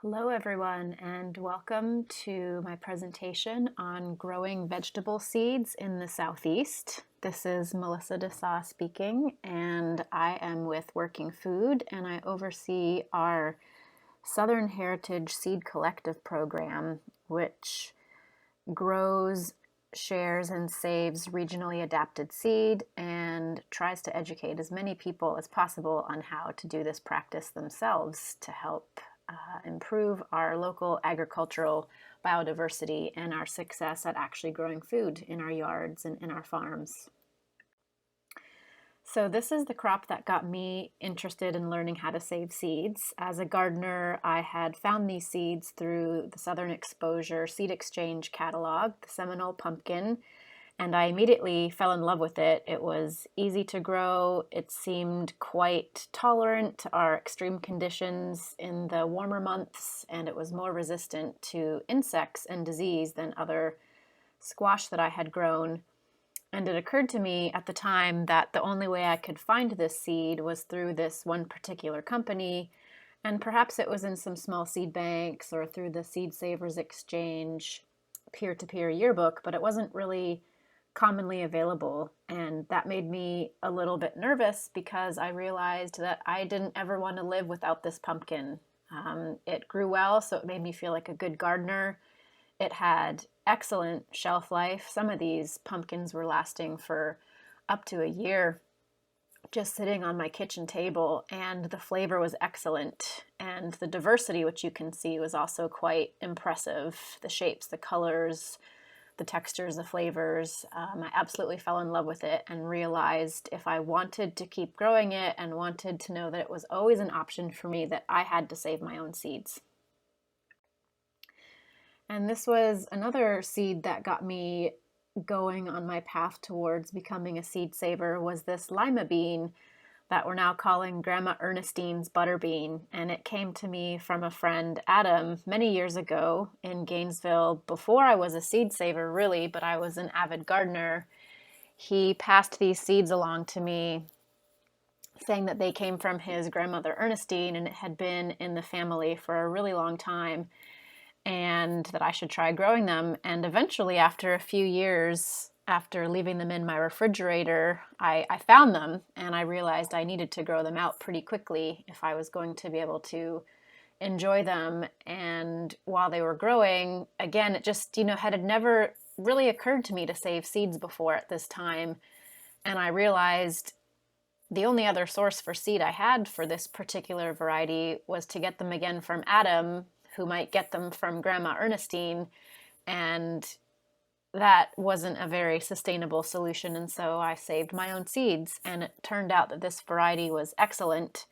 Hello everyone, and welcome to my presentation on growing vegetable seeds in the Southeast. This is Melissa DeSaw speaking, and I am with Working Food, and I oversee our Southern Heritage Seed Collective program, which grows, shares, and saves regionally adapted seed and tries to educate as many people as possible on how to do this practice themselves to help improve our local agricultural biodiversity and our success at actually growing food in our yards and in our farms. So this is the crop that got me interested in learning how to save seeds. As a gardener, I had found these seeds through the Southern Exposure Seed Exchange catalog, the Seminole Pumpkin, and I immediately fell in love with it. It was easy to grow. It seemed quite tolerant to our extreme conditions in the warmer months, and it was more resistant to insects and disease than other squash that I had grown. And it occurred to me at the time that the only way I could find this seed was through this one particular company, and perhaps it was in some small seed banks or through the Seed Savers Exchange peer-to-peer yearbook, but it wasn't really commonly available, and that made me a little bit nervous because I realized that I didn't ever want to live without this pumpkin. It grew well, so it made me feel like a good gardener. It had excellent shelf life. Some of these pumpkins were lasting for up to a year just sitting on my kitchen table, and the flavor was excellent, and the diversity, which you can see, was also quite impressive. The shapes, the colors, the textures, the flavors. I absolutely fell in love with it and realized if I wanted to keep growing it and wanted to know that it was always an option for me, that I had to save my own seeds. And this was another seed that got me going on my path towards becoming a seed saver, was this lima bean that we're now calling Grandma Ernestine's butterbean. And it came to me from a friend, Adam, many years ago in Gainesville, before I was a seed saver really, but I was an avid gardener. He passed these seeds along to me, saying that they came from his grandmother Ernestine and it had been in the family for a really long time, and that I should try growing them. And eventually, after a few years, after leaving them in my refrigerator, I found them, and I realized I needed to grow them out pretty quickly if I was going to be able to enjoy them. And while they were growing, again, it just, had never really occurred to me to save seeds before at this time. And I realized the only other source for seed I had for this particular variety was to get them again from Adam, who might get them from Grandma Ernestine, and that wasn't a very sustainable solution, and so I saved my own seeds, and it turned out that this variety was excellent,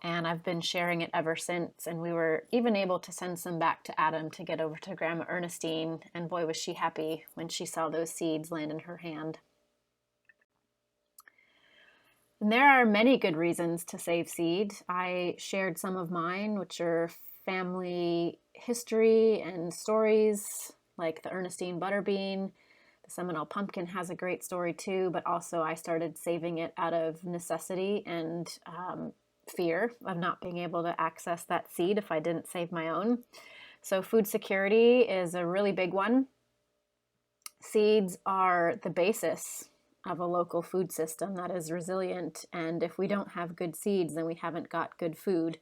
and I've been sharing it ever since, and we were even able to send some back to Adam to get over to Grandma Ernestine, and boy was she happy when she saw those seeds land in her hand. And there are many good reasons to save seed. I shared some of mine, which are family history and stories, like the Ernestine butterbean. The Seminole pumpkin has a great story too, but also I started saving it out of necessity and fear of not being able to access that seed if I didn't save my own. So food security is a really big one. Seeds are the basis of a local food system that is resilient, and if we don't have good seeds, then we haven't got good food.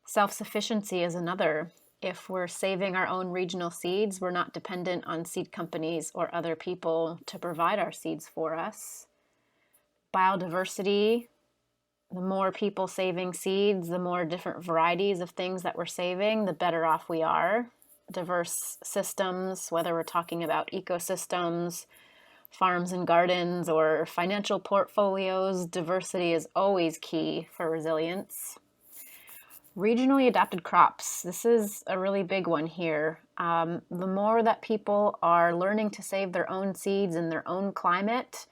Self-sufficiency is another. If we're saving our own regional seeds, we're not dependent on seed companies or other people to provide our seeds for us. Biodiversity, the more people saving seeds, the more different varieties of things that we're saving, the better off we are. Diverse systems, whether we're talking about ecosystems, farms and gardens, or financial portfolios, diversity is always key for resilience. Regionally adapted crops. This is a really big one here. The more that people are learning to save their own seeds in their own climate,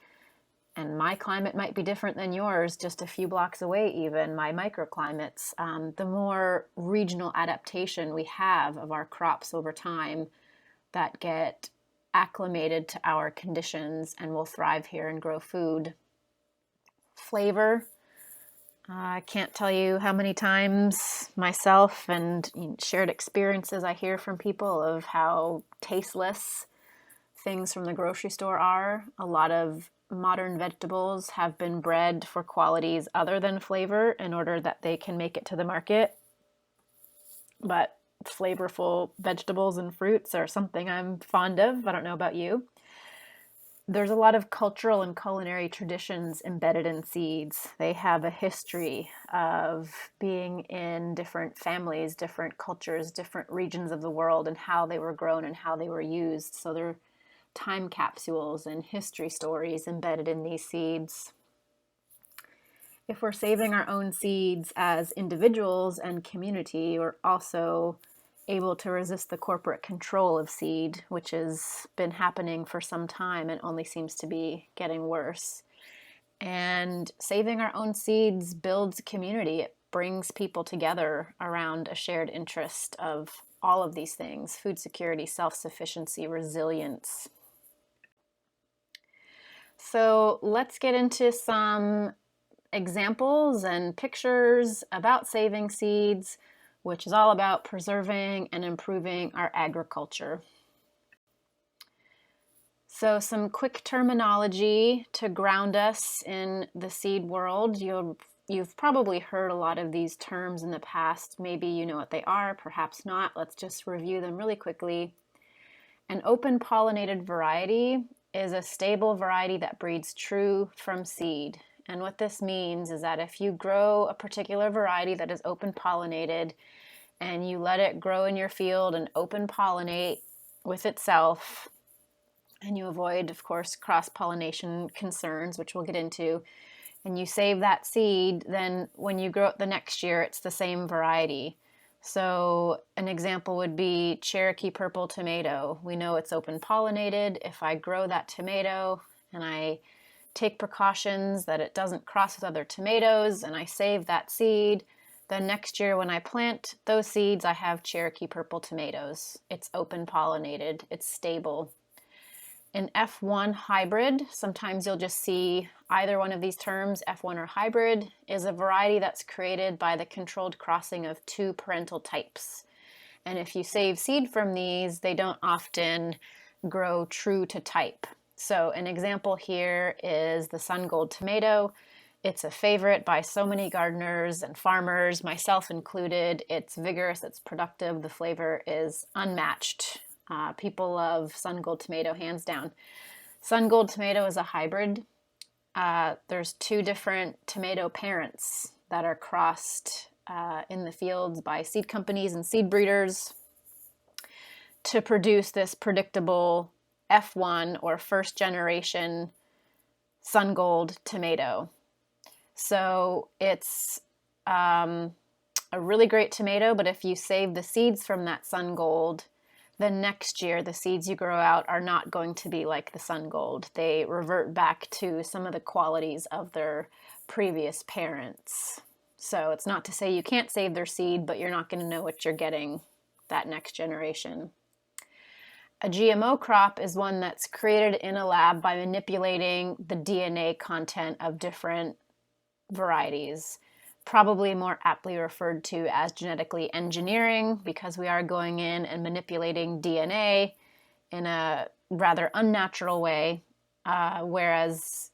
and my climate might be different than yours, just a few blocks away even, my microclimates, the more regional adaptation we have of our crops over time that get acclimated to our conditions and will thrive here and grow food. Flavor. I can't tell you how many times myself and shared experiences I hear from people of how tasteless things from the grocery store are. A lot of modern vegetables have been bred for qualities other than flavor in order that they can make it to the market. But flavorful vegetables and fruits are something I'm fond of. I don't know about you. There's a lot of cultural and culinary traditions embedded in seeds. They have a history of being in different families, different cultures, different regions of the world, and how they were grown and how they were used. So they're time capsules and history stories embedded in these seeds. If we're saving our own seeds as individuals and community, we're also able to resist the corporate control of seed, which has been happening for some time and only seems to be getting worse. And saving our own seeds builds community. It brings people together around a shared interest of all of these things: food security, self-sufficiency, resilience. So let's get into some examples and pictures about saving seeds, which is all about preserving and improving our agriculture. So some quick terminology to ground us in the seed world. You've probably heard a lot of these terms in the past. Maybe you know what they are, perhaps not. Let's just review them really quickly. An open pollinated variety is a stable variety that breeds true from seed. And what this means is that if you grow a particular variety that is open pollinated and you let it grow in your field and open pollinate with itself, and you avoid, of course, cross-pollination concerns, which we'll get into, and you save that seed, then when you grow it the next year, it's the same variety. So an example would be Cherokee purple tomato. We know it's open pollinated. If I grow that tomato and I take precautions that it doesn't cross with other tomatoes and I save that seed, then next year when I plant those seeds, I have Cherokee purple tomatoes. It's open pollinated, it's stable. An F1 hybrid, sometimes you'll just see either one of these terms, F1 or hybrid, is a variety that's created by the controlled crossing of two parental types. And if you save seed from these, they don't often grow true to type. So an example here is the Sun Gold tomato. It's a favorite by so many gardeners and farmers, myself included. It's vigorous, it's productive, the flavor is unmatched. People love Sun Gold tomato, hands down. Sun Gold tomato is a hybrid. There's two different tomato parents that are crossed in the fields by seed companies and seed breeders to produce this predictable F1 or first generation Sun Gold tomato. So it's a really great tomato, but if you save the seeds from that Sun Gold, then next year the seeds you grow out are not going to be like the Sun Gold. They revert back to some of the qualities of their previous parents. So it's not to say you can't save their seed, but you're not going to know what you're getting that next generation. A GMO crop is one that's created in a lab by manipulating the DNA content of different varieties, probably more aptly referred to as genetically engineering, because we are going in and manipulating DNA in a rather unnatural way, whereas,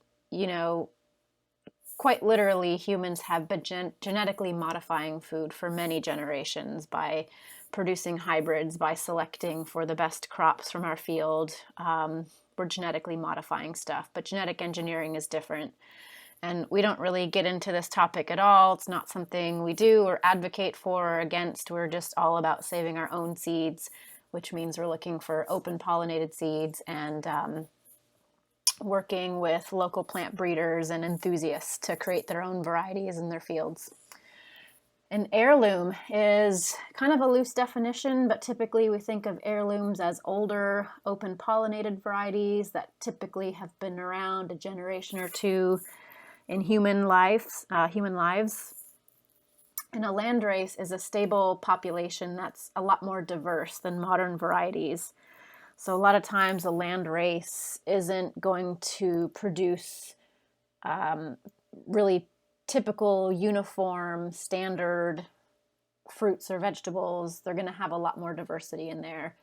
quite literally, humans have been genetically modifying food for many generations by producing hybrids, by selecting for the best crops from our field. We're genetically modifying stuff, but genetic engineering is different. And we don't really get into this topic at all. It's not something we do or advocate for or against. We're just all about saving our own seeds, which means we're looking for open pollinated seeds and working with local plant breeders and enthusiasts to create their own varieties in their fields. An heirloom is kind of a loose definition, but typically we think of heirlooms as older, open pollinated varieties that typically have been around a generation or two in human lives. And a landrace is a stable population that's a lot more diverse than modern varieties. So a lot of times a landrace isn't going to produce really typical, uniform, standard fruits or vegetables. They're going to have a lot more diversity in there.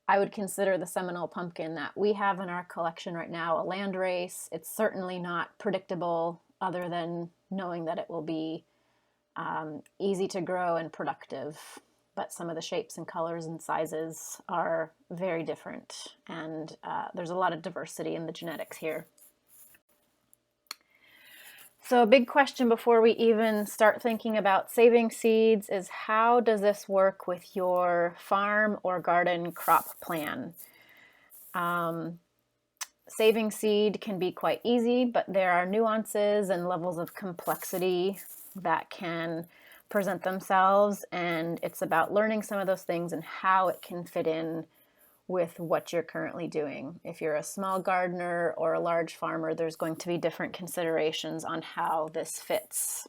I would consider the Seminole pumpkin that we have in our collection right now a landrace. It's certainly not predictable other than knowing that it will be easy to grow and productive. But some of the shapes and colors and sizes are very different, and there's a lot of diversity in the genetics here. So a big question before we even start thinking about saving seeds is, how does this work with your farm or garden crop plan? Saving seed can be quite easy, but there are nuances and levels of complexity that can present themselves, and it's about learning some of those things and how it can fit in with what you're currently doing. If you're a small gardener or a large farmer, there's going to be different considerations on how this fits.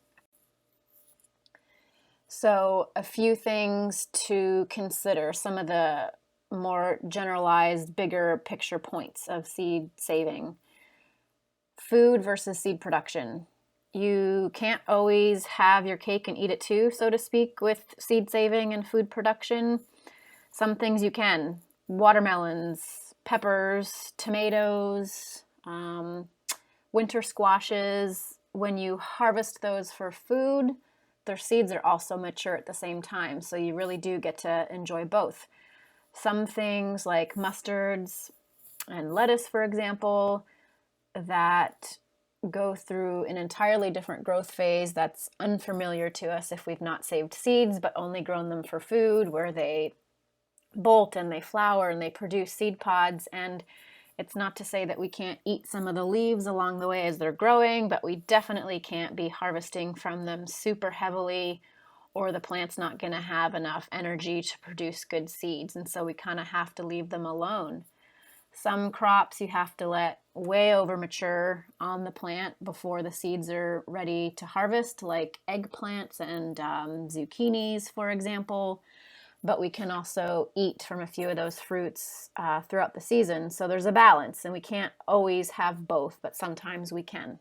So a few things to consider, some of the more generalized, bigger picture points of seed saving. Food versus seed production. You can't always have your cake and eat it too, so to speak, with seed saving and food production. Some things you can. Watermelons, peppers, tomatoes, winter squashes. When you harvest those for food, their seeds are also mature at the same time, so you really do get to enjoy both. Some things like mustards and lettuce, for example, that go through an entirely different growth phase that's unfamiliar to us if we've not saved seeds but only grown them for food, where they bolt and they flower and they produce seed pods. And it's not to say that we can't eat some of the leaves along the way as they're growing, but we definitely can't be harvesting from them super heavily, or the plant's not going to have enough energy to produce good seeds, and so we kind of have to leave them alone. Some crops you have to let way over mature on the plant before the seeds are ready to harvest, like eggplants and zucchinis, for example. But we can also eat from a few of those fruits throughout the season. So there's a balance, and we can't always have both, but sometimes we can.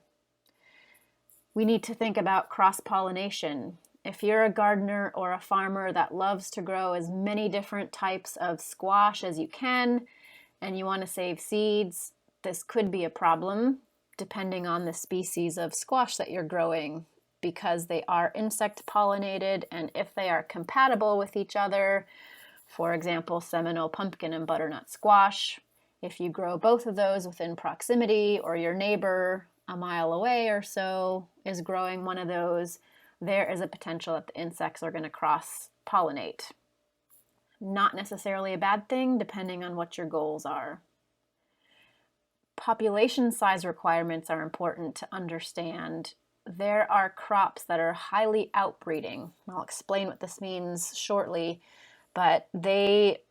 We need to think about cross-pollination. If you're a gardener or a farmer that loves to grow as many different types of squash as you can, and you want to save seeds, this could be a problem depending on the species of squash that you're growing, because they are insect pollinated, and if they are compatible with each other, for example, Seminole pumpkin and butternut squash, if you grow both of those within proximity, or your neighbor a mile away or so is growing one of those, there is a potential that the insects are going to cross-pollinate. Not necessarily a bad thing, depending on what your goals are. Population size requirements are important to understand. There are crops that are highly outbreeding. I'll explain what this means shortly, but they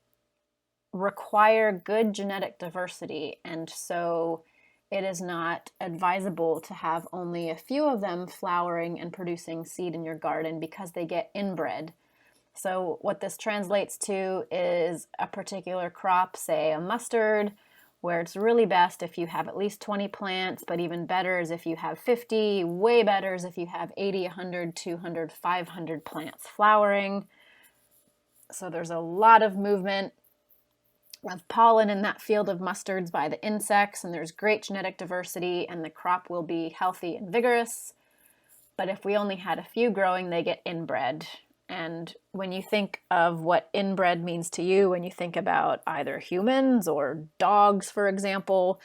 require good genetic diversity, and so it is not advisable to have only a few of them flowering and producing seed in your garden because they get inbred. So what this translates to is a particular crop, say a mustard, where it's really best if you have at least 20 plants, but even better is if you have 50, way better is if you have 80, 100, 200, 500 plants flowering. So there's a lot of movement of pollen in that field of mustards by the insects, and there's great genetic diversity, and the crop will be healthy and vigorous. But if we only had a few growing, they get inbred. And when you think of what inbred means to you, when you think about either humans or dogs, for example,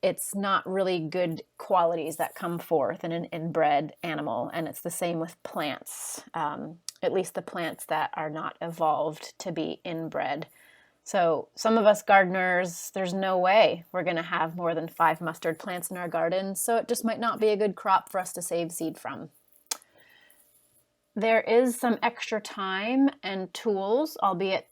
it's not really good qualities that come forth in an inbred animal. And it's the same with plants, at least the plants that are not evolved to be inbred. So some of us gardeners, there's no way we're going to have more than 5 mustard plants in our garden, so it just might not be a good crop for us to save seed from. There is some extra time and tools, albeit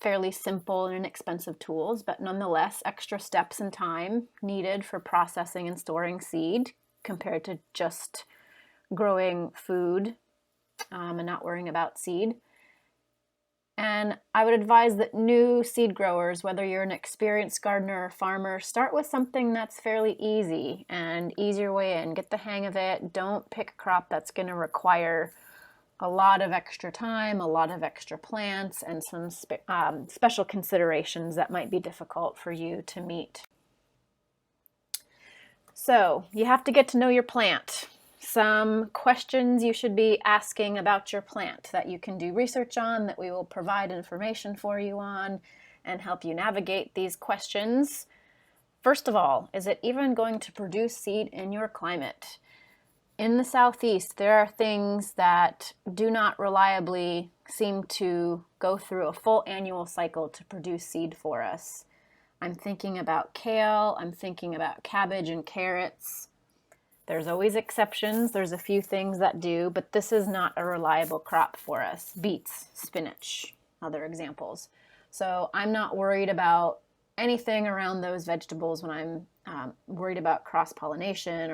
fairly simple and inexpensive tools, but nonetheless extra steps and time needed for processing and storing seed compared to just growing food and not worrying about seed. And I would advise that new seed growers, whether you're an experienced gardener or farmer, start with something that's fairly easy and ease your way in. Get the hang of it. Don't pick a crop that's going to require a lot of extra time, a lot of extra plants, and some special considerations that might be difficult for you to meet. So you have to get to know your plant. Some questions you should be asking about your plant that you can do research on, that we will provide information for you on and help you navigate these questions. First of all, is it even going to produce seed in your climate? In the Southeast, there are things that do not reliably seem to go through a full annual cycle to produce seed for us. I'm thinking about kale, I'm thinking about cabbage and carrots. There's always exceptions. There's a few things that do, but this is not a reliable crop for us. Beets, spinach, other examples. So I'm not worried about anything around those vegetables when I'm worried about cross-pollination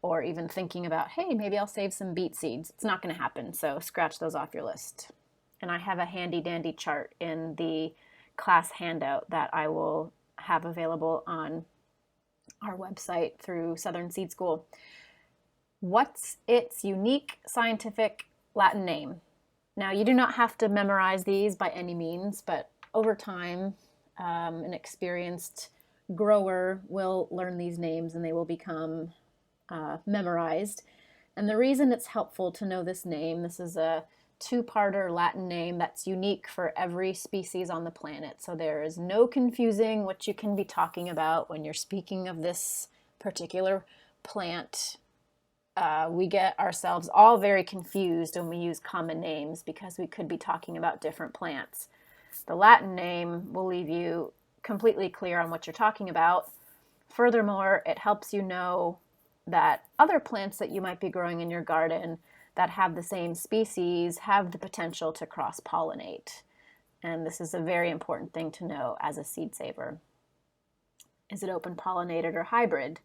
or even thinking about, hey, maybe I'll save some beet seeds. It's not going to happen, so scratch those off your list. And I have a handy dandy chart in the class handout that I will have available on our website through Southern Seed School. What's its unique scientific Latin name? Now, you do not have to memorize these by any means, but over time, an experienced grower will learn these names and they will become memorized. And the reason it's helpful to know this name, this is a two-parter Latin name that's unique for every species on the planet. So there is no confusing what you can be talking about when you're speaking of this particular plant. We get ourselves all very confused when we use common names because we could be talking about different plants. The Latin name will leave you completely clear on what you're talking about. Furthermore, it helps you know that other plants that you might be growing in your garden that have the same species have the potential to cross-pollinate. And this is a very important thing to know as a seed saver. Is it open pollinated or hybrid?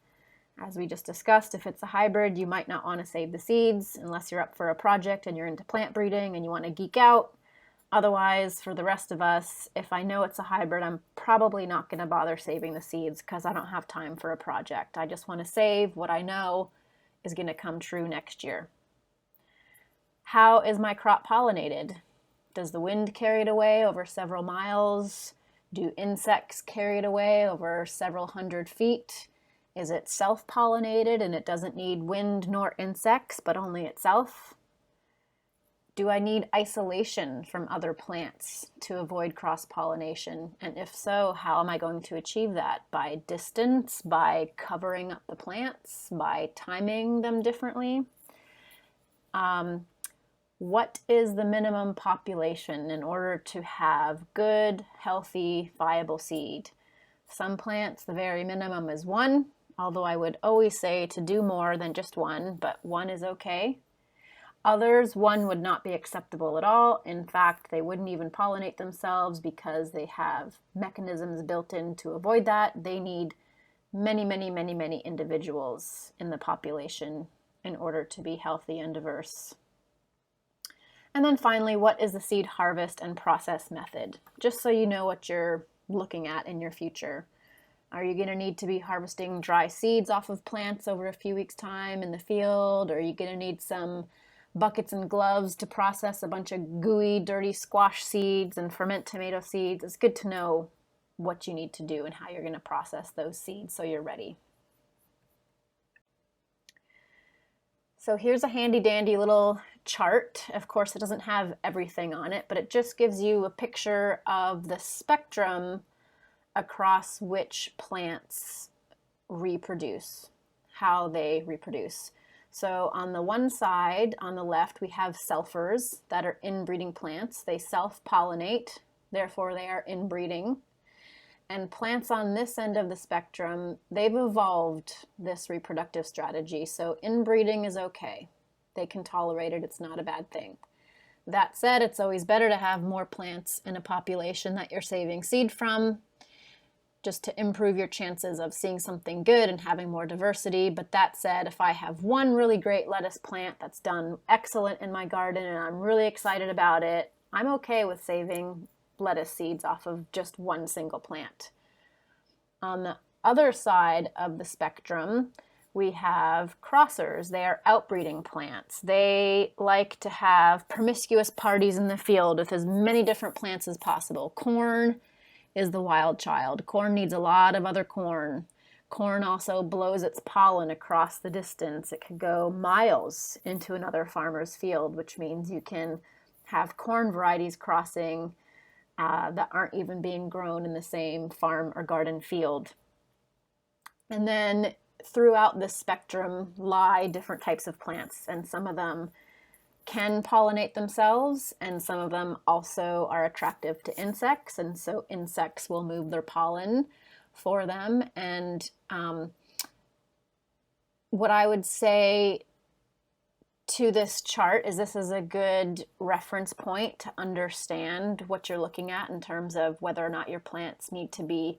As we just discussed, if it's a hybrid, you might not want to save the seeds unless you're up for a project and you're into plant breeding and you want to geek out. Otherwise, for the rest of us, if I know it's a hybrid, I'm probably not going to bother saving the seeds because I don't have time for a project. I just want to save what I know is going to come true next year. How is my crop pollinated? Does the wind carry it away over several miles? Do insects carry it away over several hundred feet? Is it self-pollinated and it doesn't need wind nor insects, but only itself? Do I need isolation from other plants to avoid cross-pollination? And if so, how am I going to achieve that? By distance, by covering up the plants, by timing them differently? What is the minimum population in order to have good, healthy, viable seed? Some plants, the very minimum is 1, although I would always say to do more than just 1, but 1 is okay. Others, 1 would not be acceptable at all. In fact, they wouldn't even pollinate themselves because they have mechanisms built in to avoid that. They need many, many, many, many individuals in the population in order to be healthy and diverse. And then finally, what is the seed harvest and process method? Just so you know what you're looking at in your future. Are you going to need to be harvesting dry seeds off of plants over a few weeks' time in the field? Or are you going to need some buckets and gloves to process a bunch of gooey, dirty squash seeds and ferment tomato seeds? It's good to know what you need to do and how you're going to process those seeds so you're ready. So here's a handy dandy little chart. Of course, it doesn't have everything on it, but it just gives you a picture of the spectrum across which plants reproduce, how they reproduce. So on the one side, on the left, we have selfers that are inbreeding plants. They self-pollinate, therefore they are inbreeding. And plants on this end of the spectrum, they've evolved this reproductive strategy. So inbreeding is okay. They can tolerate it. It's not a bad thing. That said, it's always better to have more plants in a population that you're saving seed from, just to improve your chances of seeing something good and having more diversity. But that said, if I have one really great lettuce plant that's done excellent in my garden and I'm really excited about it, I'm okay with saving lettuce seeds off of just one single plant. On the other side of the spectrum, we have crossers. They are outbreeding plants. They like to have promiscuous parties in the field with as many different plants as possible. Corn is the wild child. Corn needs a lot of other corn. Corn also blows its pollen across the distance. It could go miles into another farmer's field, which means you can have corn varieties crossing that aren't even being grown in the same farm or garden field. And then throughout this spectrum lie different types of plants, and some of them can pollinate themselves, and some of them also are attractive to insects, and so insects will move their pollen for them. And what I would say to this chart is this is a good reference point to understand what you're looking at in terms of whether or not your plants need to be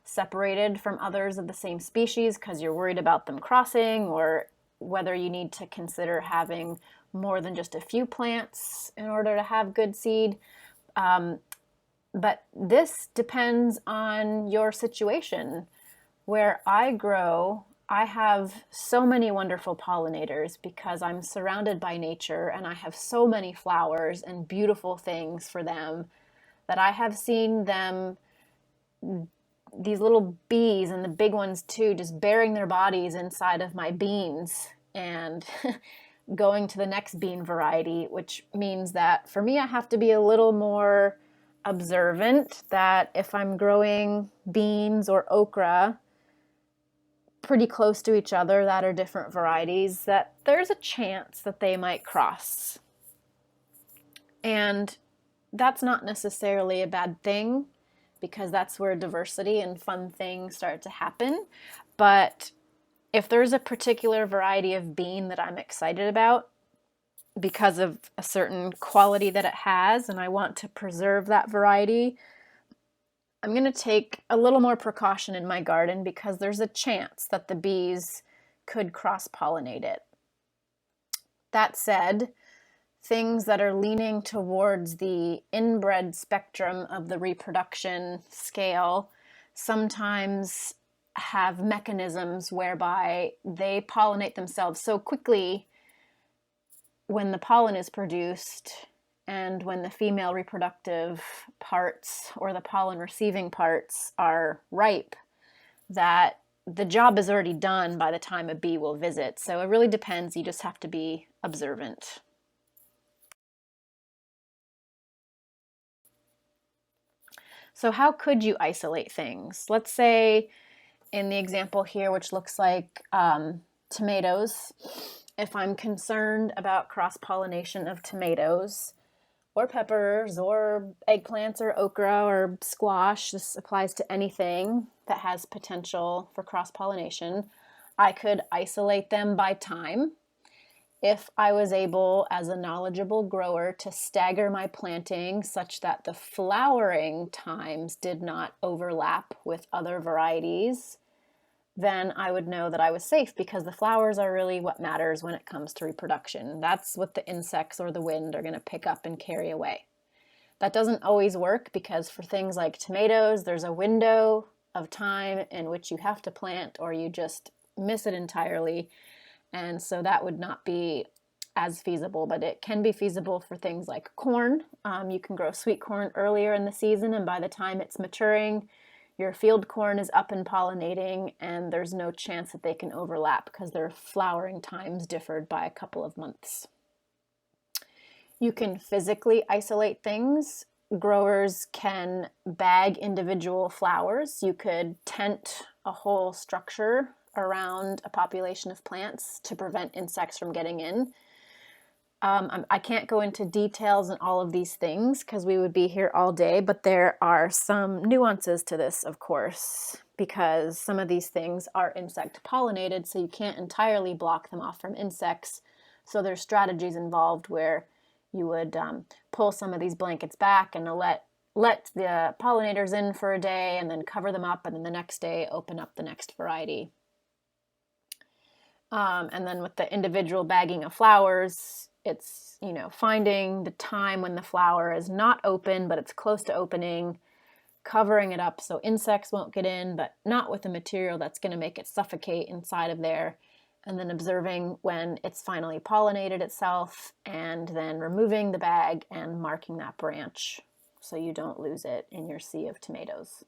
separated from others of the same species because you're worried about them crossing, or whether you need to consider having more than just a few plants in order to have good seed. But this depends on your situation. Where I grow, I have so many wonderful pollinators because I'm surrounded by nature and I have so many flowers and beautiful things for them that I have seen them, these little bees and the big ones too, just burying their bodies inside of my beans and going to the next bean variety, which means that for me, I have to be a little more observant that if I'm growing beans or okra pretty close to each other that are different varieties, that there's a chance that they might cross. And that's not necessarily a bad thing because that's where diversity and fun things start to happen. But if there's a particular variety of bean that I'm excited about because of a certain quality that it has, and I want to preserve that variety, I'm going to take a little more precaution in my garden because there's a chance that the bees could cross-pollinate it. That said, things that are leaning towards the inbred spectrum of the reproduction scale sometimes have mechanisms whereby they pollinate themselves so quickly when the pollen is produced and when the female reproductive parts or the pollen receiving parts are ripe, that the job is already done by the time a bee will visit. So it really depends. You just have to be observant. So how could you isolate things? Let's say in the example here, which looks like tomatoes, if I'm concerned about cross-pollination of tomatoes or peppers or eggplants or okra or squash, this applies to anything that has potential for cross-pollination, I could isolate them by time. If I was able, as a knowledgeable grower, to stagger my planting such that the flowering times did not overlap with other varieties, then I would know that I was safe because the flowers are really what matters when it comes to reproduction. That's what the insects or the wind are going to pick up and carry away. That doesn't always work because for things like tomatoes, there's a window of time in which you have to plant or you just miss it entirely. And so that would not be as feasible, but it can be feasible for things like corn. You can grow sweet corn earlier in the season, and by the time it's maturing, your field corn is up and pollinating, and there's no chance that they can overlap because their flowering times differed by a couple of months. You can physically isolate things. Growers can bag individual flowers. You could tent a whole structure around a population of plants to prevent insects from getting in. I can't go into details on all of these things because we would be here all day, but there are some nuances to this, of course, because some of these things are insect pollinated, so you can't entirely block them off from insects. So there's strategies involved where you would pull some of these blankets back and let the pollinators in for a day and then cover them up, and then the next day open up the next variety. And then with the individual bagging of flowers, It's, finding the time when the flower is not open, but it's close to opening, covering it up so insects won't get in, but not with a material that's going to make it suffocate inside of there, and then observing when it's finally pollinated itself, and then removing the bag and marking that branch so you don't lose it in your sea of tomatoes.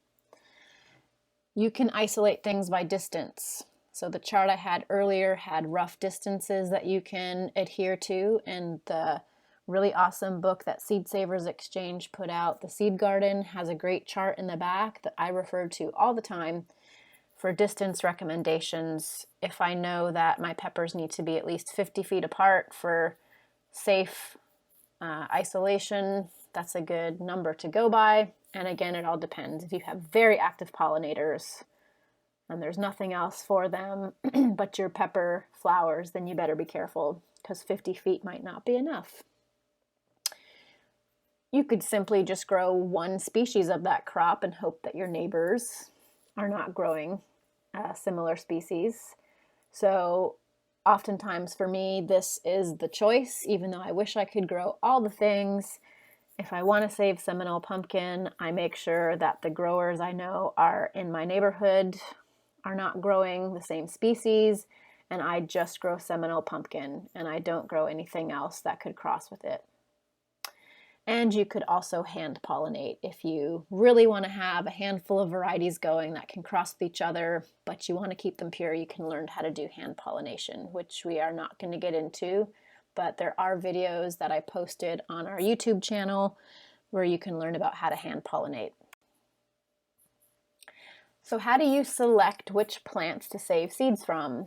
You can isolate things by distance. So the chart I had earlier had rough distances that you can adhere to, and the really awesome book that Seed Savers Exchange put out, The Seed Garden, has a great chart in the back that I refer to all the time for distance recommendations. If I know that my peppers need to be at least 50 feet apart for safe isolation, that's a good number to go by. And again, it all depends. If you have very active pollinators and there's nothing else for them but your pepper flowers, then you better be careful, because 50 feet might not be enough. You could simply just grow one species of that crop and hope that your neighbors are not growing similar species. So oftentimes for me, this is the choice, even though I wish I could grow all the things. If I want to save Seminole pumpkin, I make sure that the growers I know are in my neighborhood are not growing the same species, and I just grow Seminole pumpkin, and I don't grow anything else that could cross with it. And you could also hand pollinate if you really want to have a handful of varieties going that can cross with each other, but you want to keep them pure. You can learn how to do hand pollination, which we are not going to get into, but there are videos that I posted on our YouTube channel where you can learn about how to hand pollinate. So how do you select which plants to save seeds from?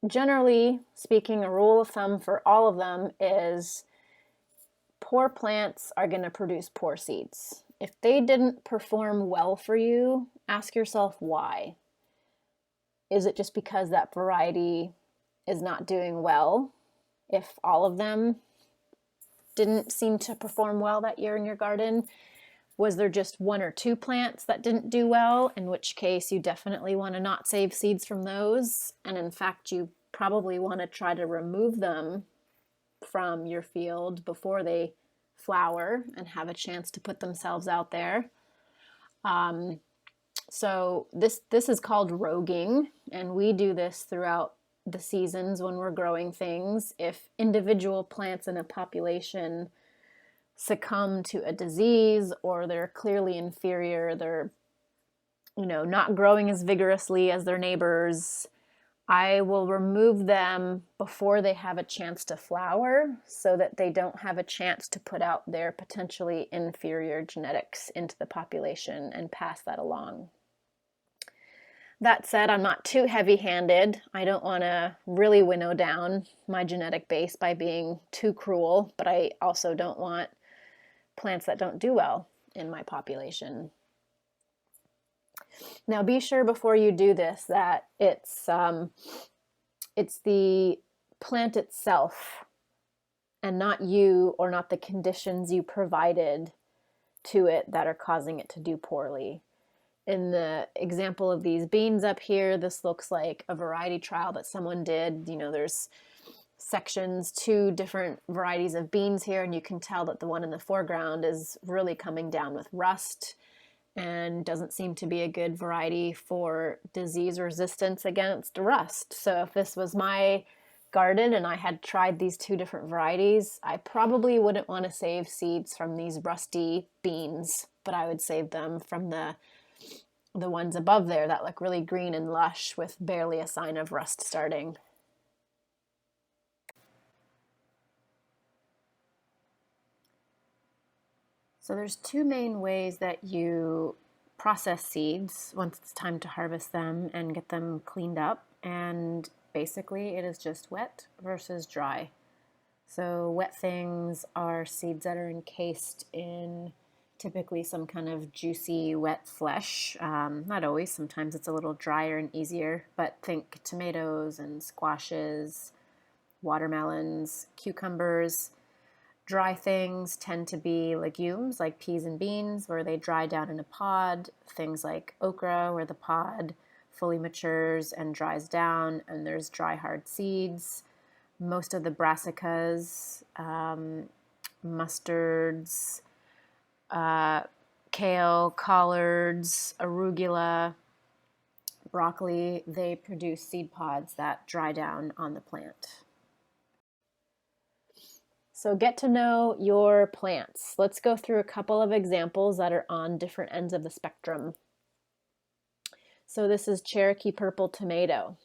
Generally speaking, a rule of thumb for all of them is poor plants are going to produce poor seeds. If they didn't perform well for you, ask yourself why. Is it just because that variety is not doing well? If all of them didn't seem to perform well that year in your garden, was there just one or two plants that didn't do well, in which case you definitely want to not save seeds from those, and in fact you probably want to try to remove them from your field before they flower and have a chance to put themselves out there. So this is called roguing, and we do this throughout the seasons when we're growing things. If individual plants in a population succumb to a disease, or they're clearly inferior, they're not growing as vigorously as their neighbors, I will remove them before they have a chance to flower, so that they don't have a chance to put out their potentially inferior genetics into the population and pass that along. That said, I'm not too heavy-handed. I don't want to really winnow down my genetic base by being too cruel, but I also don't want plants that don't do well in my population. Now, be sure before you do this that it's the plant itself and not you, or not the conditions you provided to it, that are causing it to do poorly. In the example of these beans up here, this looks like a variety trial that someone did. There's sections, 2 different varieties of beans here, and you can tell that the one in the foreground is really coming down with rust and doesn't seem to be a good variety for disease resistance against rust. So if this was my garden and I had tried these 2 different varieties, I probably wouldn't want to save seeds from these rusty beans, but I would save them from the ones above there that look really green and lush with barely a sign of rust starting. So there's 2 main ways that you process seeds once it's time to harvest them and get them cleaned up, and basically it is just wet versus dry. So wet things are seeds that are encased in typically some kind of juicy wet flesh. Not always, sometimes it's a little drier and easier, but think tomatoes and squashes, watermelons, cucumbers. Dry things tend to be legumes like peas and beans, where they dry down in a pod. Things like okra, where the pod fully matures and dries down, and there's dry hard seeds. most of the brassicas, mustards, kale, collards, arugula, broccoli, they produce seed pods that dry down on the plant. So get to know your plants. Let's go through a couple of examples that are on different ends of the spectrum. So this is Cherokee purple tomato.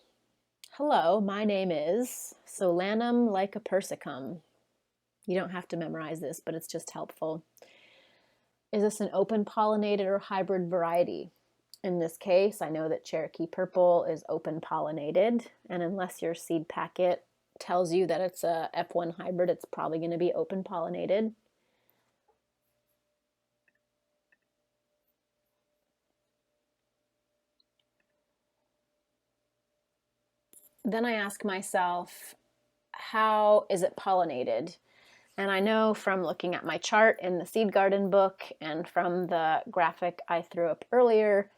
Hello, my name is Solanum lycopersicum. You don't have to memorize this, but it's just helpful. Is this an open pollinated or hybrid variety? In this case, I know that Cherokee purple is open pollinated, and unless your seed packet tells you that it's a F1 hybrid, it's probably going to be open pollinated. Then I ask myself, how is it pollinated? And I know from looking at my chart in the seed garden book and from the graphic I threw up earlier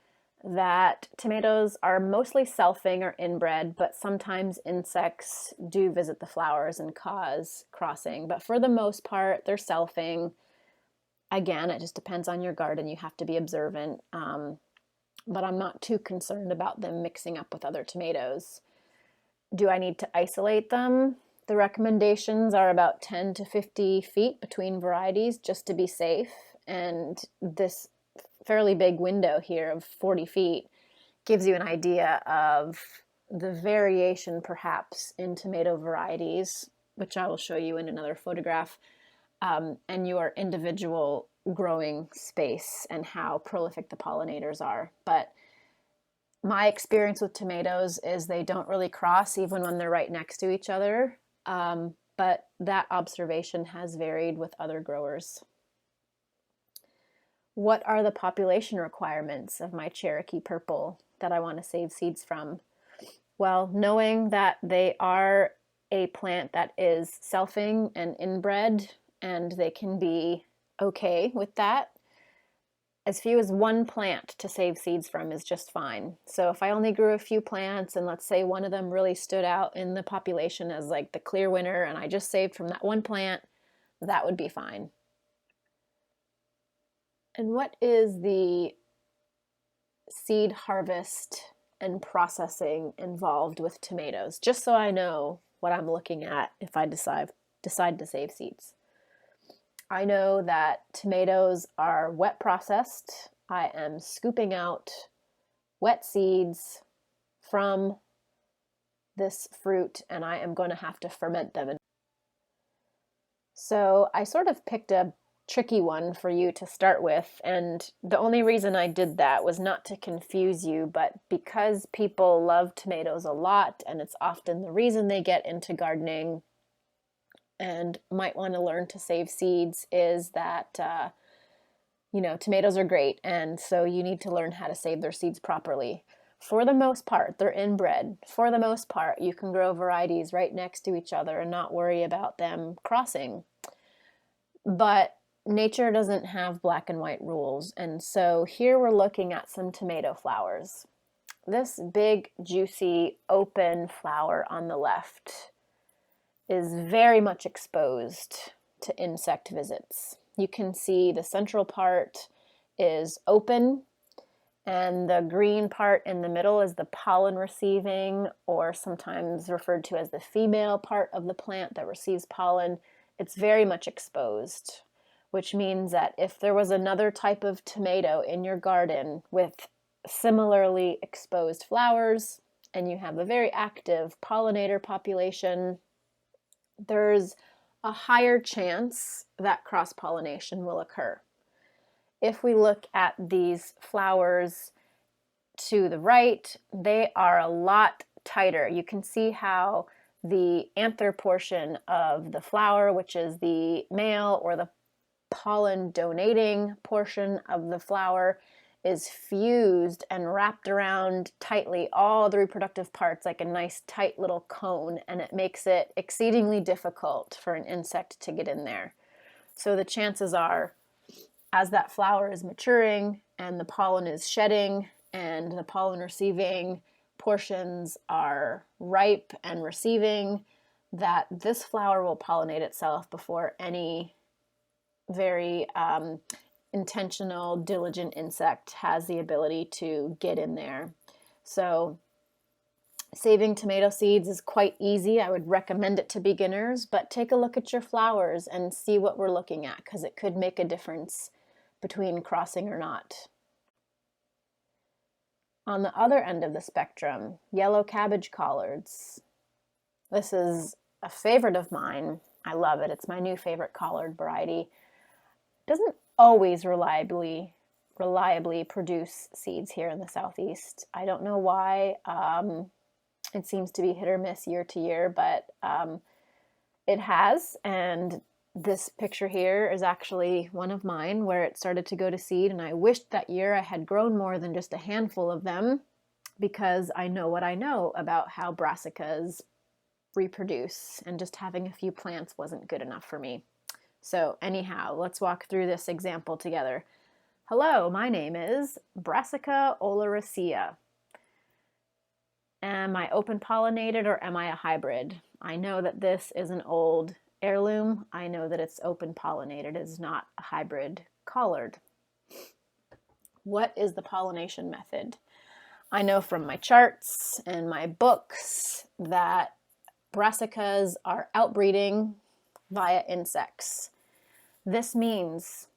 that tomatoes are mostly selfing or inbred, but sometimes insects do visit the flowers and cause crossing. But for the most part, they're selfing. Again, it just depends on your garden. You have to be observant. But I'm not too concerned about them mixing up with other tomatoes. Do I need to isolate them? The recommendations are about 10 to 50 feet between varieties just to be safe. And this fairly big window here of 40 feet gives you an idea of the variation perhaps in tomato varieties, which I will show you in another photograph, and your individual growing space and how prolific the pollinators are. But my experience with tomatoes is they don't really cross even when they're right next to each other. But that observation has varied with other growers. What are the population requirements of my Cherokee purple that I want to save seeds from? Well, knowing that they are a plant that is selfing and inbred, and they can be okay with that, as few as one plant to save seeds from is just fine. So if I only grew a few plants and let's say one of them really stood out in the population as like the clear winner and I just saved from that one plant, that would be fine. And what is the seed harvest and processing involved with tomatoes? Just so I know what I'm looking at if I decide to save seeds. I know that tomatoes are wet processed. I am scooping out wet seeds from this fruit and I am going to have to ferment them. So I sort of picked a tricky one for you to start with, and the only reason I did that was not to confuse you, but because people love tomatoes a lot and it's often the reason they get into gardening and might want to learn to save seeds, is that tomatoes are great, and so you need to learn how to save their seeds properly. For the most part, they're inbred. For the most part, you can grow varieties right next to each other and not worry about them crossing. But nature doesn't have black and white rules, and so here we're looking at some tomato flowers. This big, juicy, open flower on the left is very much exposed to insect visits. You can see the central part is open, and the green part in the middle is the pollen receiving, or sometimes referred to as the female part of the plant that receives pollen. It's very much exposed, which means that if there was another type of tomato in your garden with similarly exposed flowers, and you have a very active pollinator population, there's a higher chance that cross-pollination will occur. If we look at these flowers to the right, they are a lot tighter. You can see how the anther portion of the flower, which is the male or the pollen donating portion of the flower, is fused and wrapped around tightly all the reproductive parts like a nice tight little cone, and it makes it exceedingly difficult for an insect to get in there. So the chances are, as that flower is maturing and the pollen is shedding and the pollen receiving portions are ripe and receiving, that this flower will pollinate itself before any very intentional, diligent insect has the ability to get in there. So saving tomato seeds is quite easy. I would recommend it to beginners, but take a look at your flowers and see what we're looking at, because it could make a difference between crossing or not. On the other end of the spectrum, yellow cabbage collards. This is a favorite of mine. I love it. It's my new favorite collard variety. It doesn't always reliably produce seeds here in the Southeast. I don't know why. It seems to be hit or miss year to year, but it has. And this picture here is actually one of mine where it started to go to seed, and I wished that year I had grown more than just a handful of them, because I know what I know about how brassicas reproduce, and just having a few plants wasn't good enough for me. So anyhow, let's walk through this example together. Hello, my name is Brassica oleracea. Am I open pollinated or am I a hybrid? I know that this is an old heirloom. I know that it's open pollinated. It is not a hybrid collard. What is the pollination method? I know from my charts and my books that brassicas are outbreeding via insects. This means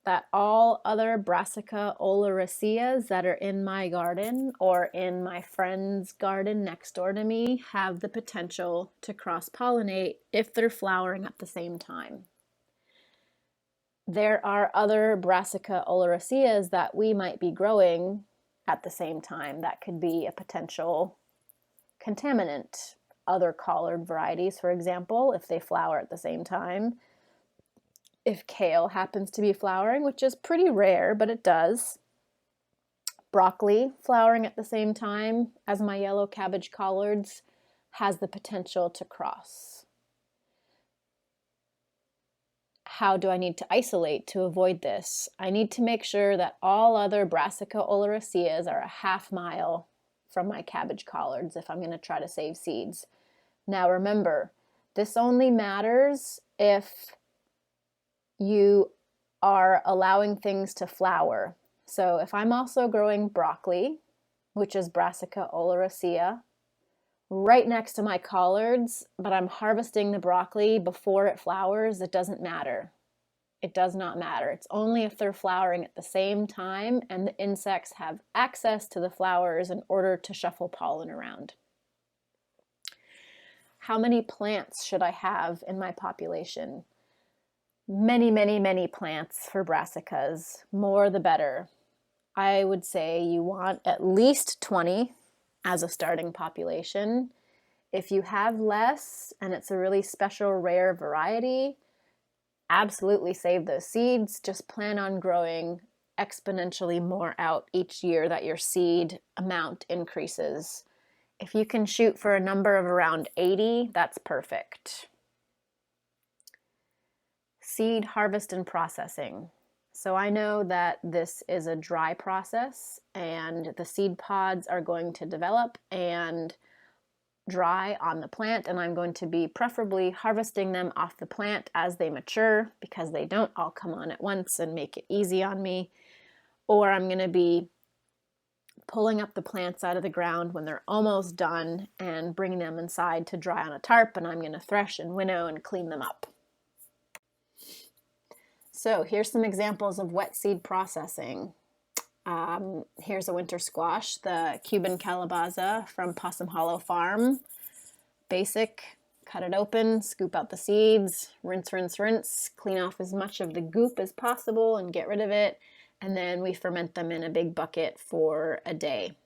that all other Brassica oleraceas that are in my garden or in my friend's garden next door to me have the potential to cross-pollinate if they're flowering at the same time. There are other Brassica oleraceas that we might be growing at the same time that could be a potential contaminant. Other collard varieties, for example, if they flower at the same time. If kale happens to be flowering, which is pretty rare, but it does. Broccoli flowering at the same time as my yellow cabbage collards has the potential to cross. How do I need to isolate to avoid this? I need to make sure that all other Brassica oleraceas are a half mile from my cabbage collards if I'm going to try to save seeds. Now remember, this only matters if you are allowing things to flower. So if I'm also growing broccoli, which is Brassica oleracea, right next to my collards, but I'm harvesting the broccoli before it flowers, it doesn't matter. It does not matter. It's only if they're flowering at the same time and the insects have access to the flowers in order to shuffle pollen around. How many plants should I have in my population? Many, many, many plants for brassicas. More the better. I would say you want at least 20 as a starting population. If you have less and it's a really special rare variety, absolutely save those seeds. Just plan on growing exponentially more out each year that your seed amount increases. If you can shoot for a number of around 80, that's perfect. Seed harvest and processing. So I know that this is a dry process and the seed pods are going to develop and dry on the plant, and I'm going to be preferably harvesting them off the plant as they mature because they don't all come on at once and make it easy on me. Or I'm going to be pulling up the plants out of the ground when they're almost done and bringing them inside to dry on a tarp, and I'm going to thresh and winnow and clean them up. So here's some examples of wet seed processing. Here's a winter squash, the Cuban calabaza from Possum Hollow Farm. Basic, cut it open, scoop out the seeds, rinse, rinse, rinse, clean off as much of the goop as possible and get rid of it. And then we ferment them in a big bucket for a day.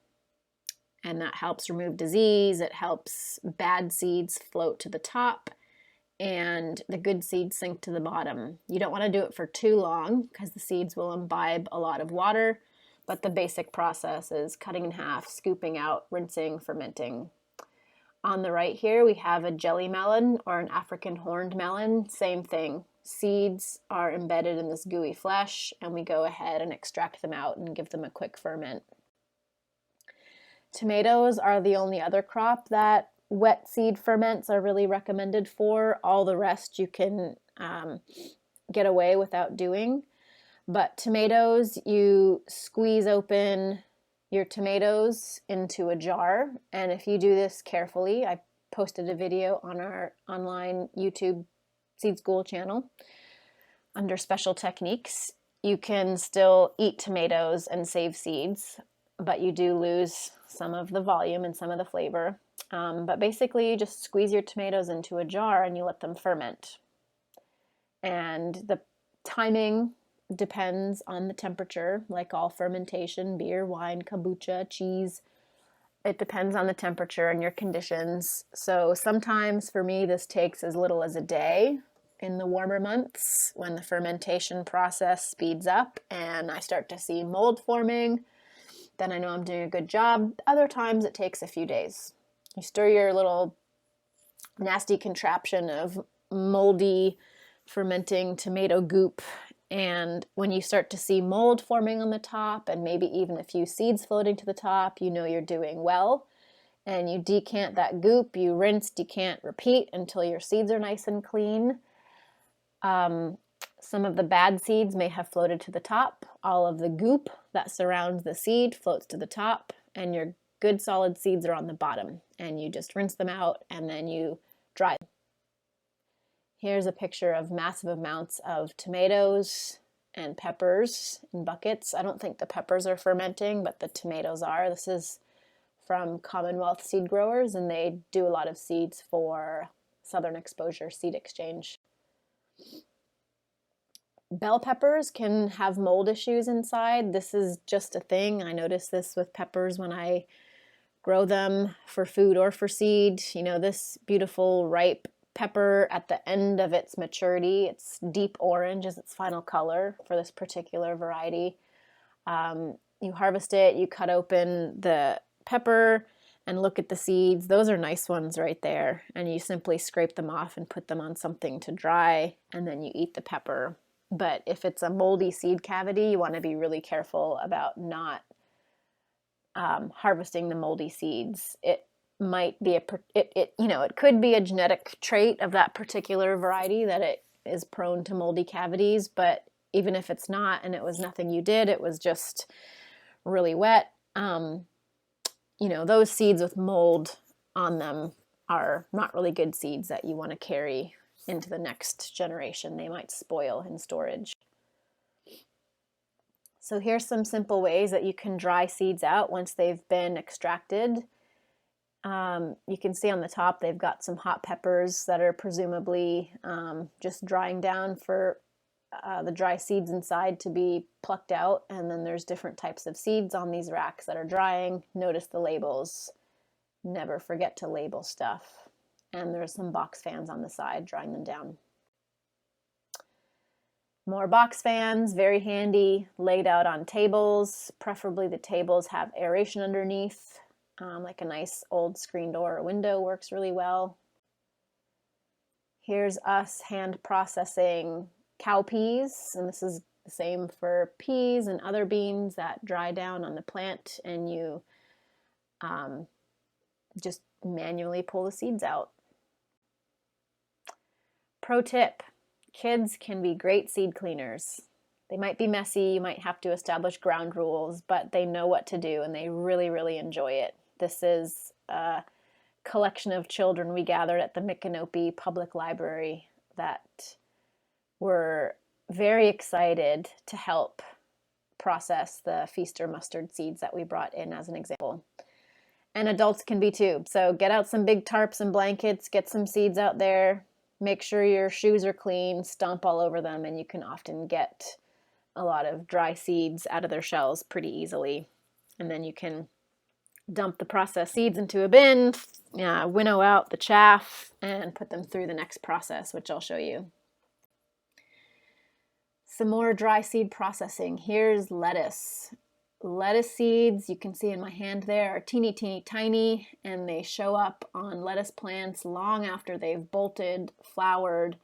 And that helps remove disease, it helps bad seeds float to the top, and the good seeds sink to the bottom. You don't want to do it for too long because the seeds will imbibe a lot of water, but the basic process is cutting in half, scooping out, rinsing, fermenting. On the right here we have a jelly melon or an African horned melon, same thing. Seeds are embedded in this gooey flesh and we go ahead and extract them out and give them a quick ferment. Tomatoes are the only other crop that wet seed ferments are really recommended for. All the rest you can get away without doing. But tomatoes, you squeeze open your tomatoes into a jar. And if you do this carefully, I posted a video on our online YouTube Seed School channel under special techniques. You can still eat tomatoes and save seeds, but you do lose some of the volume and some of the flavor. But basically, you just squeeze your tomatoes into a jar and you let them ferment. And the timing depends on the temperature, like all fermentation, beer, wine, kombucha, cheese. It depends on the temperature and your conditions. So sometimes for me, this takes as little as a day in the warmer months when the fermentation process speeds up and I start to see mold forming. Then I know I'm doing a good job. Other times it takes a few days. You stir your little nasty contraption of moldy fermenting tomato goop, and when you start to see mold forming on the top and maybe even a few seeds floating to the top, you know you're doing well. And you decant that goop, you rinse, decant, repeat until your seeds are nice and clean. Some of the bad seeds may have floated to the top. All of the goop that surrounds the seed floats to the top, and your good solid seeds are on the bottom. And you just rinse them out and then you dry them. Here's a picture of massive amounts of tomatoes and peppers in buckets. I don't think the peppers are fermenting, but the tomatoes are. This is from Commonwealth Seed Growers, and they do a lot of seeds for Southern Exposure Seed Exchange. Bell peppers can have mold issues inside. This is just a thing. I notice this with peppers when I grow them for food or for seed. You know, this beautiful ripe pepper at the end of its maturity, it's deep orange is its final color for this particular variety. You harvest it, you cut open the pepper and look at the seeds. Those are nice ones right there. And you simply scrape them off and put them on something to dry, and then you eat the pepper. But if it's a moldy seed cavity, you want to be really careful about not harvesting the moldy seeds. It might be it could be a genetic trait of that particular variety that it is prone to moldy cavities, but even if it's not and it was nothing you did, it was just really wet, those seeds with mold on them are not really good seeds that you want to carry into the next generation. They might spoil in storage. So here's some simple ways that you can dry seeds out once they've been extracted. You can see on the top they've got some hot peppers that are presumably just drying down for the dry seeds inside to be plucked out. And then there's different types of seeds on these racks that are drying. Notice the labels. Never forget to label stuff. And there's some box fans on the side drying them down. More box fans, very handy, laid out on tables. Preferably the tables have aeration underneath. Like a nice old screen door or window works really well. Here's us hand processing cowpeas, and this is the same for peas and other beans that dry down on the plant, and you just manually pull the seeds out. Pro tip, kids can be great seed cleaners. They might be messy, you might have to establish ground rules, but they know what to do and they really, really enjoy it. This is a collection of children we gathered at the Micanopy Public Library that were very excited to help process the Feaster mustard seeds that we brought in as an example. And adults can be too. So get out some big tarps and blankets, get some seeds out there, make sure your shoes are clean, stomp all over them, and you can often get a lot of dry seeds out of their shells pretty easily. And then you can dump the processed seeds into a bin, winnow out the chaff, and put them through the next process, which I'll show you. Some more dry seed processing. Here's lettuce. Lettuce seeds, you can see in my hand there, are teeny, teeny, tiny, and they show up on lettuce plants long after they've bolted, flowered,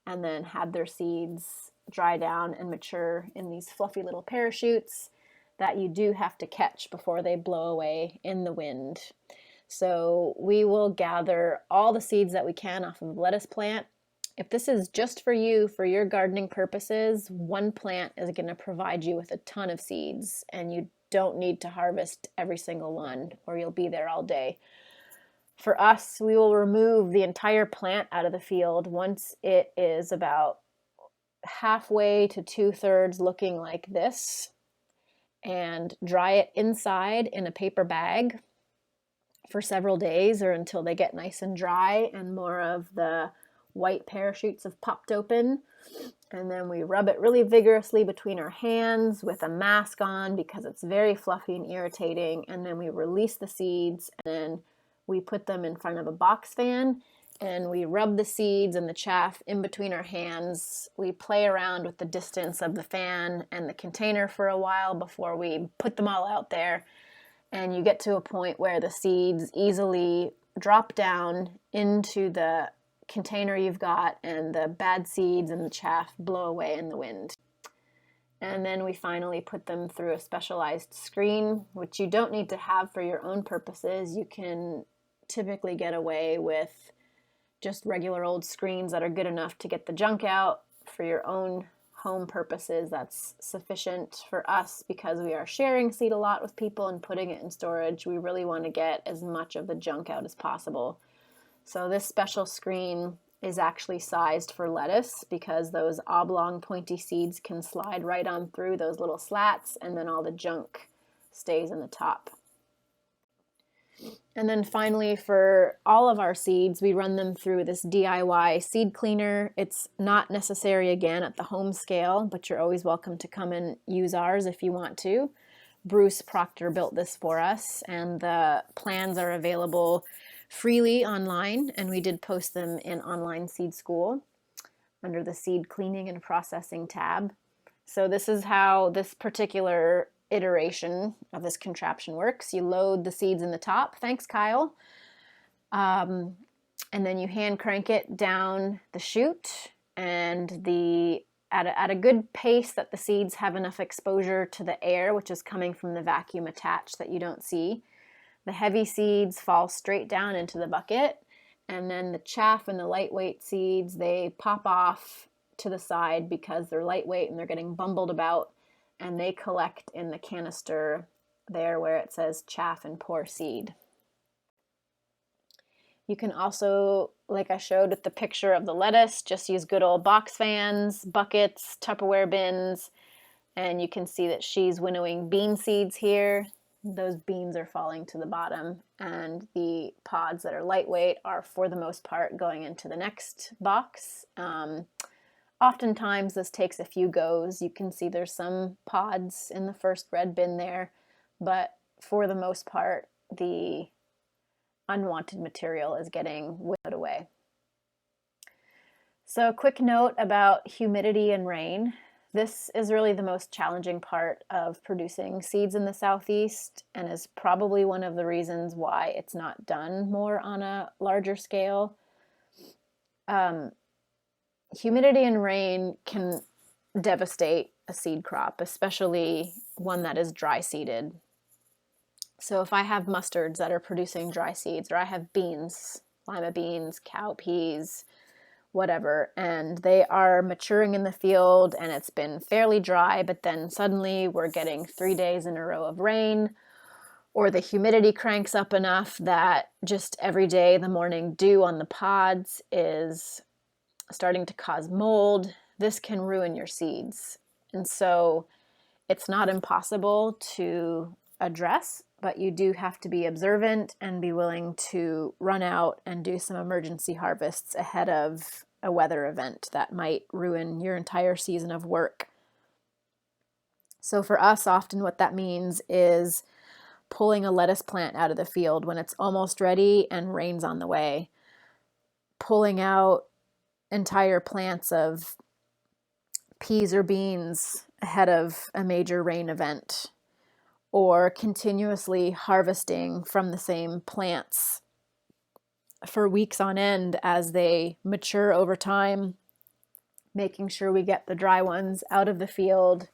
and then had their seeds dry down and mature in these fluffy little parachutes that you do have to catch before they blow away in the wind. So we will gather all the seeds that we can off of a lettuce plant. If this is just for you, for your gardening purposes, one plant is going to provide you with a ton of seeds, and you don't need to harvest every single one or you'll be there all day. For us, we will remove the entire plant out of the field once it is about halfway to 2/3 looking like this, and dry it inside in a paper bag for several days or until they get nice and dry and more of the white parachutes have popped open. And then we rub it really vigorously between our hands with a mask on because it's very fluffy and irritating. And then we release the seeds, and then we put them in front of a box fan and we rub the seeds and the chaff in between our hands. We play around with the distance of the fan and the container for a while before we put them all out there. And you get to a point where the seeds easily drop down into the container you've got and the bad seeds and the chaff blow away in the wind. And then we finally put them through a specialized screen, which you don't need to have for your own purposes. You can typically get away with just regular old screens that are good enough to get the junk out. For your own home purposes, that's sufficient. For us, because we are sharing seed a lot with people and putting it in storage, we really want to get as much of the junk out as possible. So this special screen is actually sized for lettuce because those oblong pointy seeds can slide right on through those little slats, and then all the junk stays in the top. And then finally, for all of our seeds, we run them through this DIY seed cleaner. It's not necessary, again, at the home scale, but you're always welcome to come and use ours if you want to. Bruce Proctor built this for us, and the plans are available freely online, and we did post them in Online Seed School under the Seed Cleaning and Processing tab. So this is how this particular iteration of this contraption works. You load the seeds in the top. Thanks, Kyle. And then you hand crank it down the chute, and at a good pace that the seeds have enough exposure to the air, which is coming from the vacuum attached that you don't see. The heavy seeds fall straight down into the bucket, and then the chaff and the lightweight seeds, they pop off to the side because they're lightweight and they're getting bumbled about, and they collect in the canister there where it says chaff and poor seed. You can also, like I showed with the picture of the lettuce, just use good old box fans, buckets, Tupperware bins, and you can see that she's winnowing bean seeds here. Those beans are falling to the bottom, and the pods that are lightweight are, for the most part, going into the next box. Oftentimes this takes a few goes. You can see there's some pods in the first red bin there, but for the most part, the unwanted material is getting winnowed away. So a quick note about humidity and rain. This is really the most challenging part of producing seeds in the Southeast, and is probably one of the reasons why it's not done more on a larger scale. Humidity and rain can devastate a seed crop, especially one that is dry seeded. So if I have mustards that are producing dry seeds, or I have beans, lima beans, cowpeas, whatever, and they are maturing in the field and it's been fairly dry, but then suddenly we're getting 3 days in a row of rain, or the humidity cranks up enough that just every day the morning dew on the pods is starting to cause mold, this can ruin your seeds. And so it's not impossible to address, but you do have to be observant and be willing to run out and do some emergency harvests ahead of a weather event that might ruin your entire season of work. So for us, often what that means is pulling a lettuce plant out of the field when it's almost ready and rain's on the way, pulling out entire plants of peas or beans ahead of a major rain event, or continuously harvesting from the same plants for weeks on end as they mature over time, making sure we get the dry ones out of the field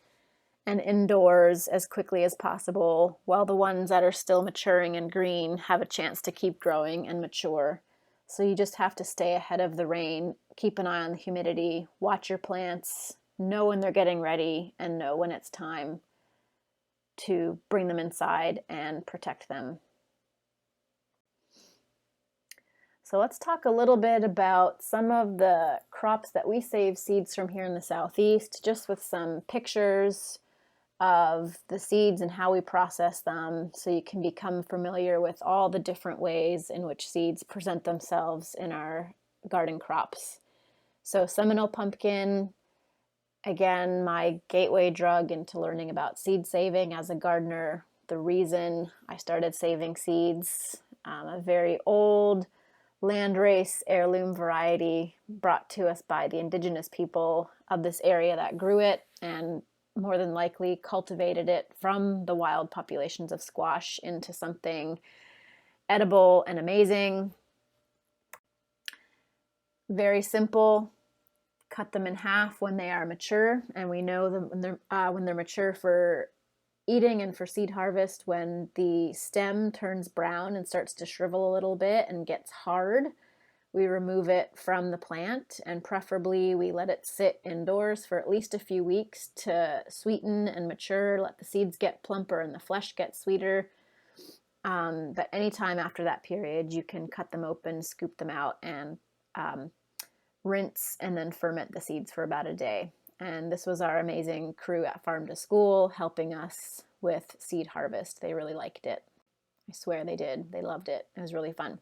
and indoors as quickly as possible, while the ones that are still maturing and green have a chance to keep growing and mature. So you just have to stay ahead of the rain, keep an eye on the humidity, watch your plants, know when they're getting ready, and know when it's time to bring them inside and protect them. So let's talk a little bit about some of the crops that we save seeds from here in the Southeast, just with some pictures of the seeds and how we process them, so you can become familiar with all the different ways in which seeds present themselves in our garden crops. So Seminole Pumpkin, again, my gateway drug into learning about seed saving as a gardener. The reason I started saving seeds, a very old landrace heirloom variety brought to us by the indigenous people of this area that grew it and more than likely cultivated it from the wild populations of squash into something edible and amazing. Very simple. Cut them in half when they are mature, and we know them when they're mature for eating and for seed harvest when the stem turns brown and starts to shrivel a little bit and gets hard. We remove it from the plant, and preferably we let it sit indoors for at least a few weeks to sweeten and mature, let the seeds get plumper and the flesh get sweeter. But anytime after that period, you can cut them open, scoop them out, and rinse and then ferment the seeds for about a day. And this was our amazing crew at Farm to School helping us with seed harvest. They really liked it. I swear they did. They loved it. It was really fun.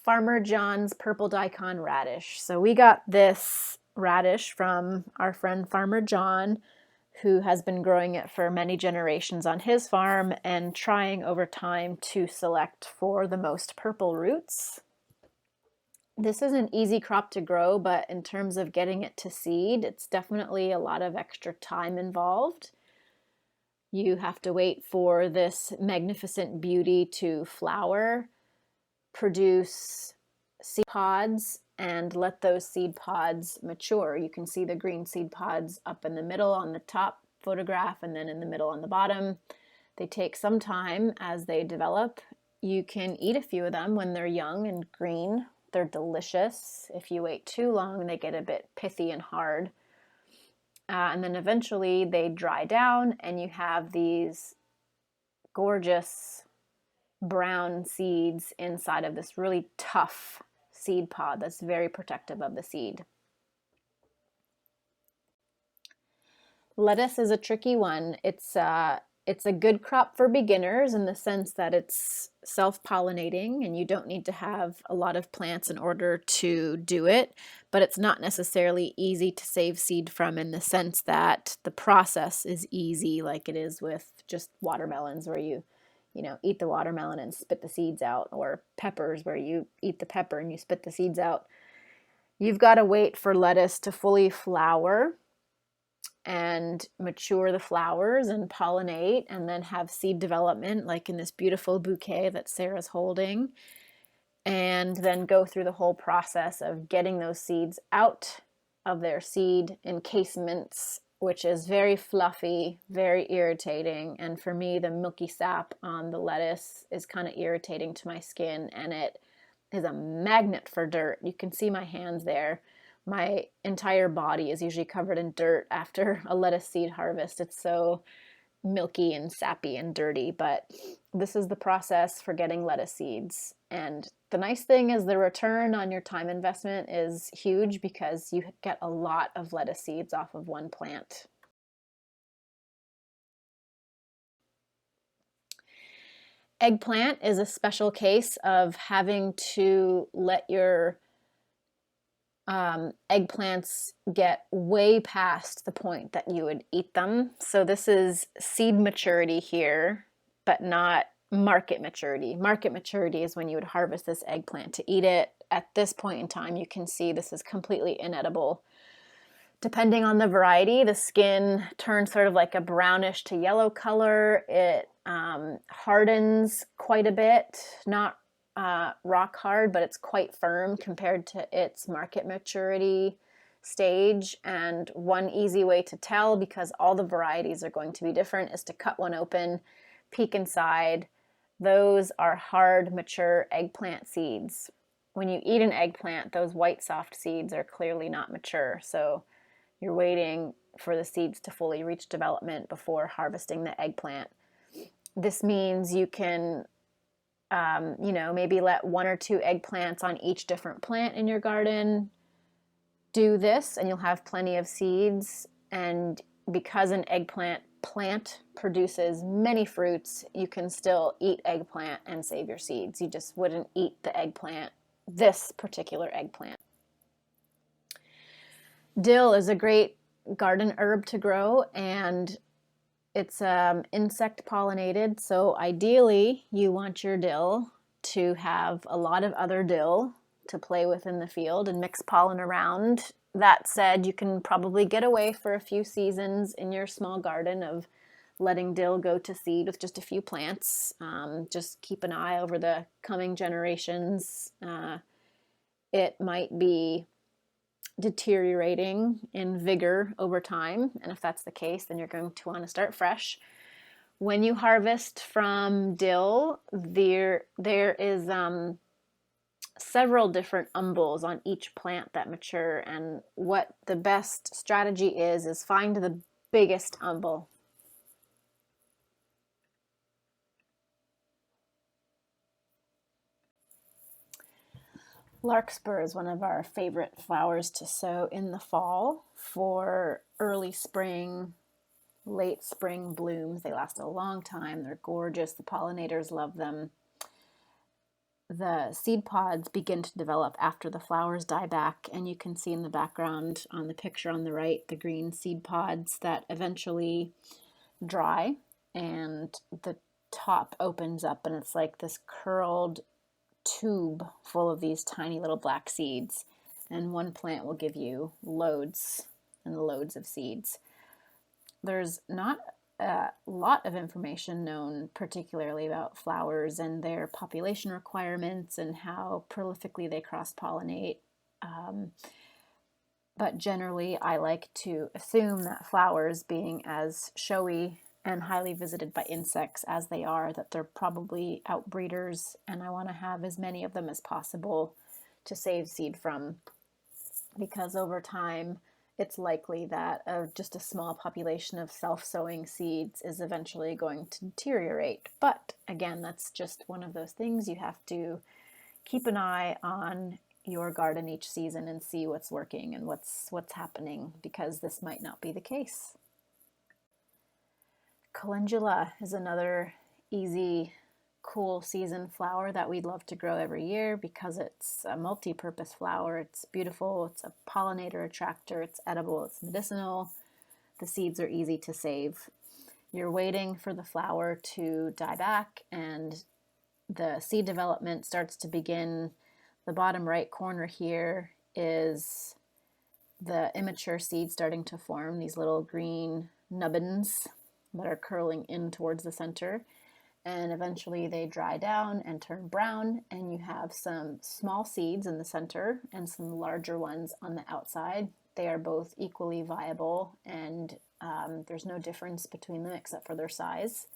Farmer John's purple daikon radish. So we got this radish from our friend Farmer John, who has been growing it for many generations on his farm and trying over time to select for the most purple roots. This is an easy crop to grow, but in terms of getting it to seed, it's definitely a lot of extra time involved. You have to wait for this magnificent beauty to flower, produce seed pods, and let those seed pods mature. You can see the green seed pods up in the middle on the top photograph and then in the middle on the bottom. They take some time as they develop. You can eat a few of them when they're young and green. They're delicious. If you wait too long, they get a bit pithy and hard. And then eventually they dry down and you have these gorgeous brown seeds inside of this really tough seed pod that's very protective of the seed. Lettuce is a tricky one. It's a good crop for beginners in the sense that it's self-pollinating and you don't need to have a lot of plants in order to do it, but it's not necessarily easy to save seed from in the sense that the process is easy like it is with just watermelons where you eat the watermelon and spit the seeds out, or peppers where you eat the pepper and you spit the seeds out. You've got to wait for lettuce to fully flower and mature the flowers and pollinate and then have seed development like in this beautiful bouquet that Sarah's holding, and then go through the whole process of getting those seeds out of their seed encasements, which is very fluffy, very irritating. And for me, the milky sap on the lettuce is kind of irritating to my skin, and it is a magnet for dirt. You can see my hands there. My entire body is usually covered in dirt after a lettuce seed harvest. It's so milky and sappy and dirty, but this is the process for getting lettuce seeds. And the nice thing is the return on your time investment is huge because you get a lot of lettuce seeds off of one plant. Eggplant is a special case of having to let your eggplants get way past the point that you would eat them. So this is seed maturity here, but not market maturity. Market maturity is when you would harvest this eggplant to eat it. At this point in time, you can see this is completely inedible. Depending on the variety, the skin turns sort of like a brownish to yellow color. It hardens quite a bit, not rock hard, but it's quite firm compared to its market maturity stage. And one easy way to tell, because all the varieties are going to be different, is to cut one open, peek inside. Those are hard, mature eggplant seeds. When you eat an eggplant, those white soft seeds are clearly not mature. So you're waiting for the seeds to fully reach development before harvesting the eggplant. This means you can, maybe let 1 or 2 eggplants on each different plant in your garden. Do this and you'll have plenty of seeds. And because an eggplant plant produces many fruits, you can still eat eggplant and save your seeds. You just wouldn't eat the eggplant, this particular eggplant. Dill is a great garden herb to grow, and it's insect pollinated, so ideally you want your dill to have a lot of other dill to play with in the field and mix pollen around. That said, you can probably get away for a few seasons in your small garden of letting dill go to seed with just a few plants. Just keep an eye over the coming generations. It might be deteriorating in vigor over time, and if that's the case, then you're going to want to start fresh. When you harvest from dill, there is several different umbels on each plant that mature, and what the best strategy is find the biggest umbel. Larkspur is one of our favorite flowers to sow in the fall for early spring, late spring blooms. They last a long time. They're gorgeous. The pollinators love them. The seed pods begin to develop after the flowers die back, and you can see in the background on the picture on the right the green seed pods that eventually dry, and the top opens up and it's like this curled tube full of these tiny little black seeds, and one plant will give you loads and loads of seeds. There's not a lot of information known particularly about flowers and their population requirements and how prolifically they cross-pollinate, but generally I like to assume that flowers, being as showy and highly visited by insects as they are, that they're probably outbreeders, and I want to have as many of them as possible to save seed from, because over time it's likely that just a small population of self-sowing seeds is eventually going to deteriorate. But again, that's just one of those things. You have to keep an eye on your garden each season and see what's working and what's happening, because this might not be the case. Calendula is another easy, cool season flower that we'd love to grow every year because it's a multi-purpose flower. It's beautiful, it's a pollinator attractor, it's edible, it's medicinal. The seeds are easy to save. You're waiting for the flower to die back and the seed development starts to begin. The bottom right corner here is the immature seed starting to form, these little green nubbins that are curling in towards the center, and eventually they dry down and turn brown, and you have some small seeds in the center and some larger ones on the outside. They are both equally viable, and there's no difference between them except for their size.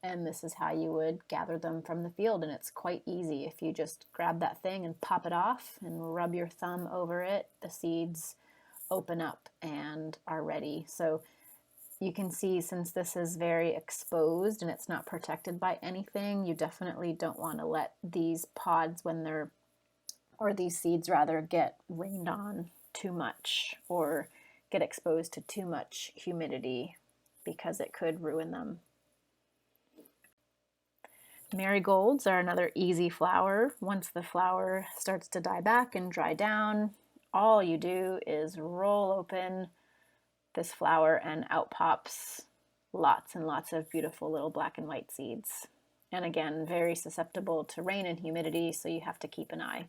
And this is how you would gather them from the field, and it's quite easy. If you just grab that thing and pop it off and rub your thumb over it, the seeds open up and are ready. So you can see, since this is very exposed and it's not protected by anything, you definitely don't want to let these pods, these seeds rather, get rained on too much or get exposed to too much humidity, because it could ruin them. Marigolds are another easy flower. Once the flower starts to die back and dry down, all you do is roll open this flower and out pops lots and lots of beautiful little black and white seeds. And again, very susceptible to rain and humidity, so you have to keep an eye.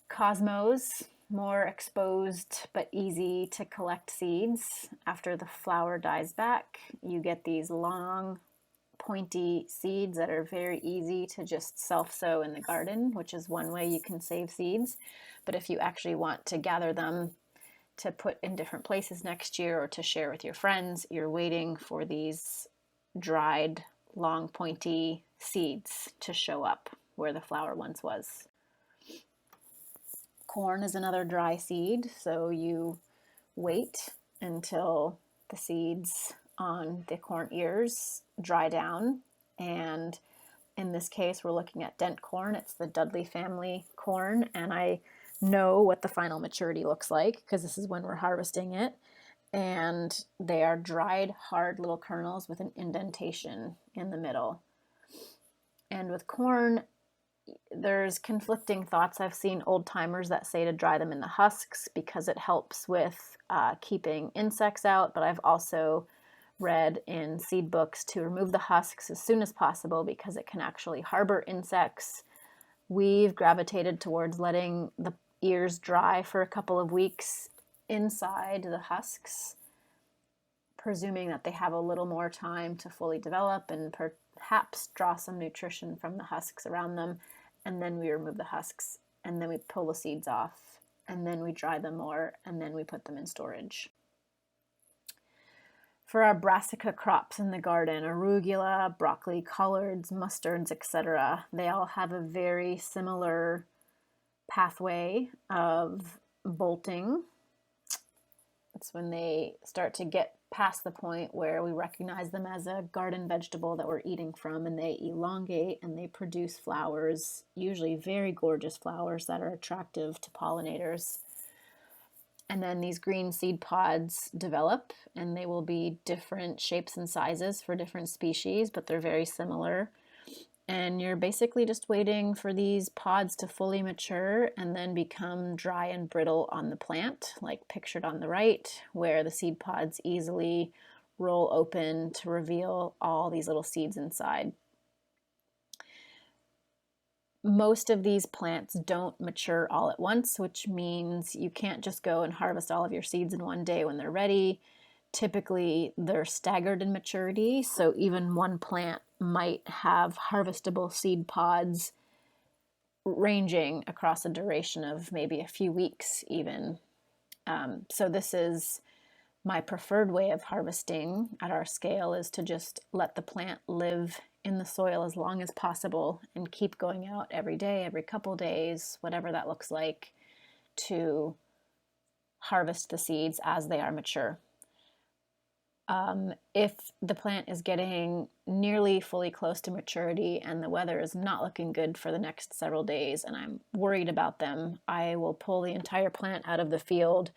Cosmos, more exposed but easy to collect seeds. After the flower dies back, you get these long pointy seeds that are very easy to just self-sow in the garden, which is one way you can save seeds. But if you actually want to gather them to put in different places next year or to share with your friends, you're waiting for these dried, long, pointy seeds to show up where the flower once was. Corn is another dry seed, so you wait until the seeds on the corn ears dry down. And in this case, we're looking at dent corn. It's the Dudley family corn, and I know what the final maturity looks like because this is when we're harvesting it. And they are dried, hard little kernels with an indentation in the middle. And with corn, there's conflicting thoughts. I've seen old timers that say to dry them in the husks because it helps with keeping insects out, but I've also read in seed books to remove the husks as soon as possible because it can actually harbor insects. We've gravitated towards letting the ears dry for a couple of weeks inside the husks, presuming that they have a little more time to fully develop and perhaps draw some nutrition from the husks around them. And then we remove the husks, and then we pull the seeds off, and then we dry them more, and then we put them in storage. For our brassica crops in the garden, arugula, broccoli, collards, mustards, etc., they all have a very similar pathway of bolting. It's when they start to get past the point where we recognize them as a garden vegetable that we're eating from, and they elongate and they produce flowers, usually very gorgeous flowers that are attractive to pollinators. And then these green seed pods develop, and they will be different shapes and sizes for different species, but they're very similar. And you're basically just waiting for these pods to fully mature and then become dry and brittle on the plant, like pictured on the right, where the seed pods easily roll open to reveal all these little seeds inside. Most of these plants don't mature all at once, which means you can't just go and harvest all of your seeds in one day when they're ready. Typically, they're staggered in maturity, so even one plant might have harvestable seed pods ranging across a duration of maybe a few weeks even. So this is my preferred way of harvesting at our scale, is to just let the plant live in the soil as long as possible and keep going out every day, every couple days, whatever that looks like, to harvest the seeds as they are mature. If the plant is getting nearly fully close to maturity and the weather is not looking good for the next several days and I'm worried about them, I will pull the entire plant out of the field,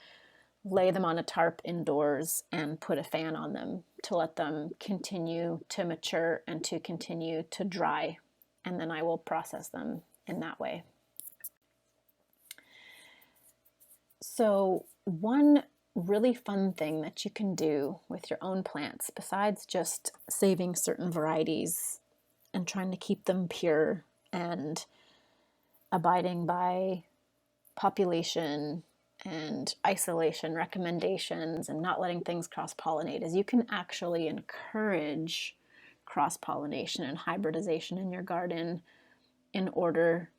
lay them on a tarp indoors, and put a fan on them to let them continue to mature and to continue to dry. And then I will process them in that way. So one really fun thing that you can do with your own plants, besides just saving certain varieties and trying to keep them pure and abiding by population and isolation recommendations and not letting things cross-pollinate, is you can actually encourage cross-pollination and hybridization in your garden in order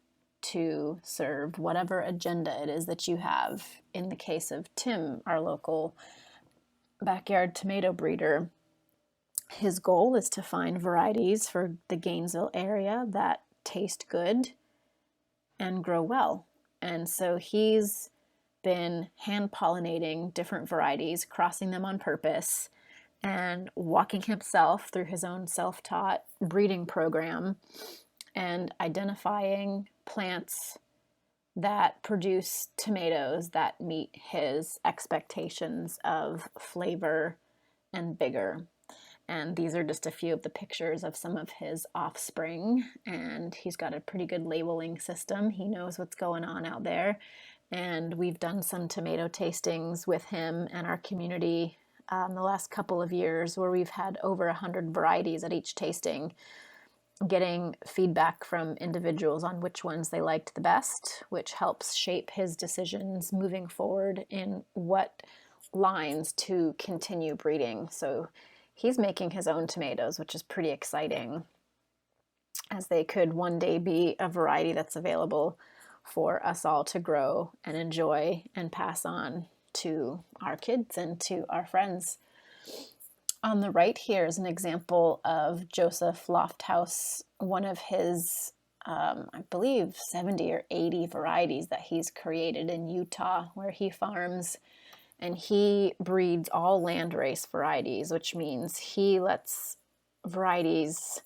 to serve whatever agenda it is that you have. In the case of Tim, our local backyard tomato breeder, his goal is to find varieties for the Gainesville area that taste good and grow well. And so he's been hand pollinating different varieties, crossing them on purpose, and walking himself through his own self-taught breeding program and identifying plants that produce tomatoes that meet his expectations of flavor and vigor. And these are just a few of the pictures of some of his offspring, and he's got a pretty good labeling system. He knows what's going on out there, and we've done some tomato tastings with him and our community the last couple of years, where we've had over 100 varieties at each tasting, getting feedback from individuals on which ones they liked the best, which helps shape his decisions moving forward in what lines to continue breeding. So he's making his own tomatoes, which is pretty exciting, as they could one day be a variety that's available for us all to grow and enjoy and pass on to our kids and to our friends. On the right here is an example of Joseph Lofthouse, one of his, I believe, 70 or 80 varieties that he's created in Utah, where he farms. And he breeds all landrace varieties, which means he lets varieties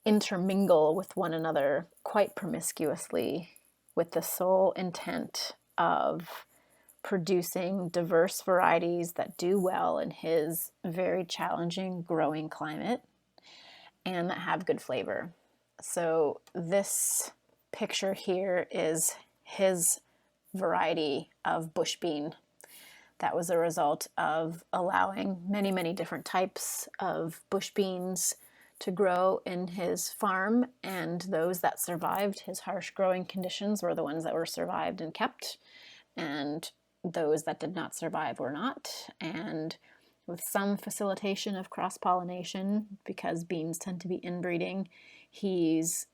intermingle with one another quite promiscuously, with the sole intent of producing diverse varieties that do well in his very challenging growing climate and that have good flavor. So this picture here is his variety of bush bean. That was a result of allowing many, many different types of bush beans to grow in his farm, and those that survived his harsh growing conditions were the ones that were survived and kept, and those that did not survive were not. And with some facilitation of cross-pollination, because beans tend to be inbreeding, he's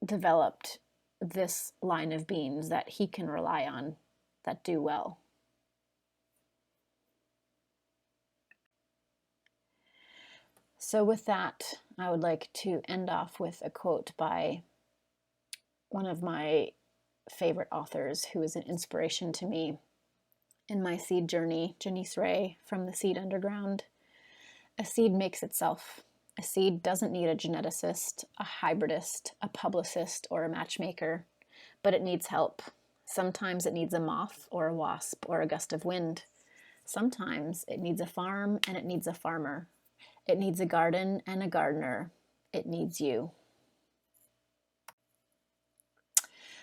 developed this line of beans that he can rely on that do well. So with that, I would like to end off with a quote by one of my favorite authors who is an inspiration to me in my seed journey, Janice Ray from the Seed Underground. A seed makes itself. A seed doesn't need a geneticist, a hybridist, a publicist, or a matchmaker, but it needs help. Sometimes it needs a moth or a wasp or a gust of wind. Sometimes it needs a farm and it needs a farmer. It needs a garden and a gardener. It needs you.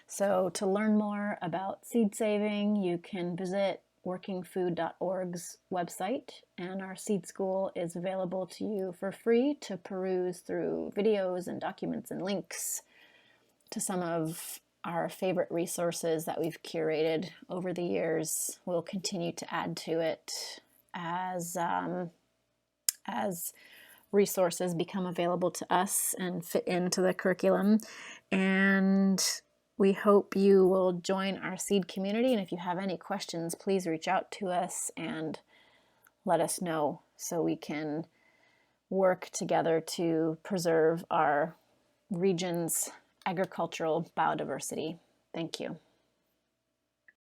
So to learn more about seed saving, you can visit workingfood.org's website, and our seed school is available to you for free to peruse through videos and documents and links to some of our favorite resources that we've curated over the years. We'll continue to add to it as resources become available to us and fit into the curriculum. And we hope you will join our seed community. And if you have any questions, please reach out to us and let us know so we can work together to preserve our region's agricultural biodiversity. Thank you.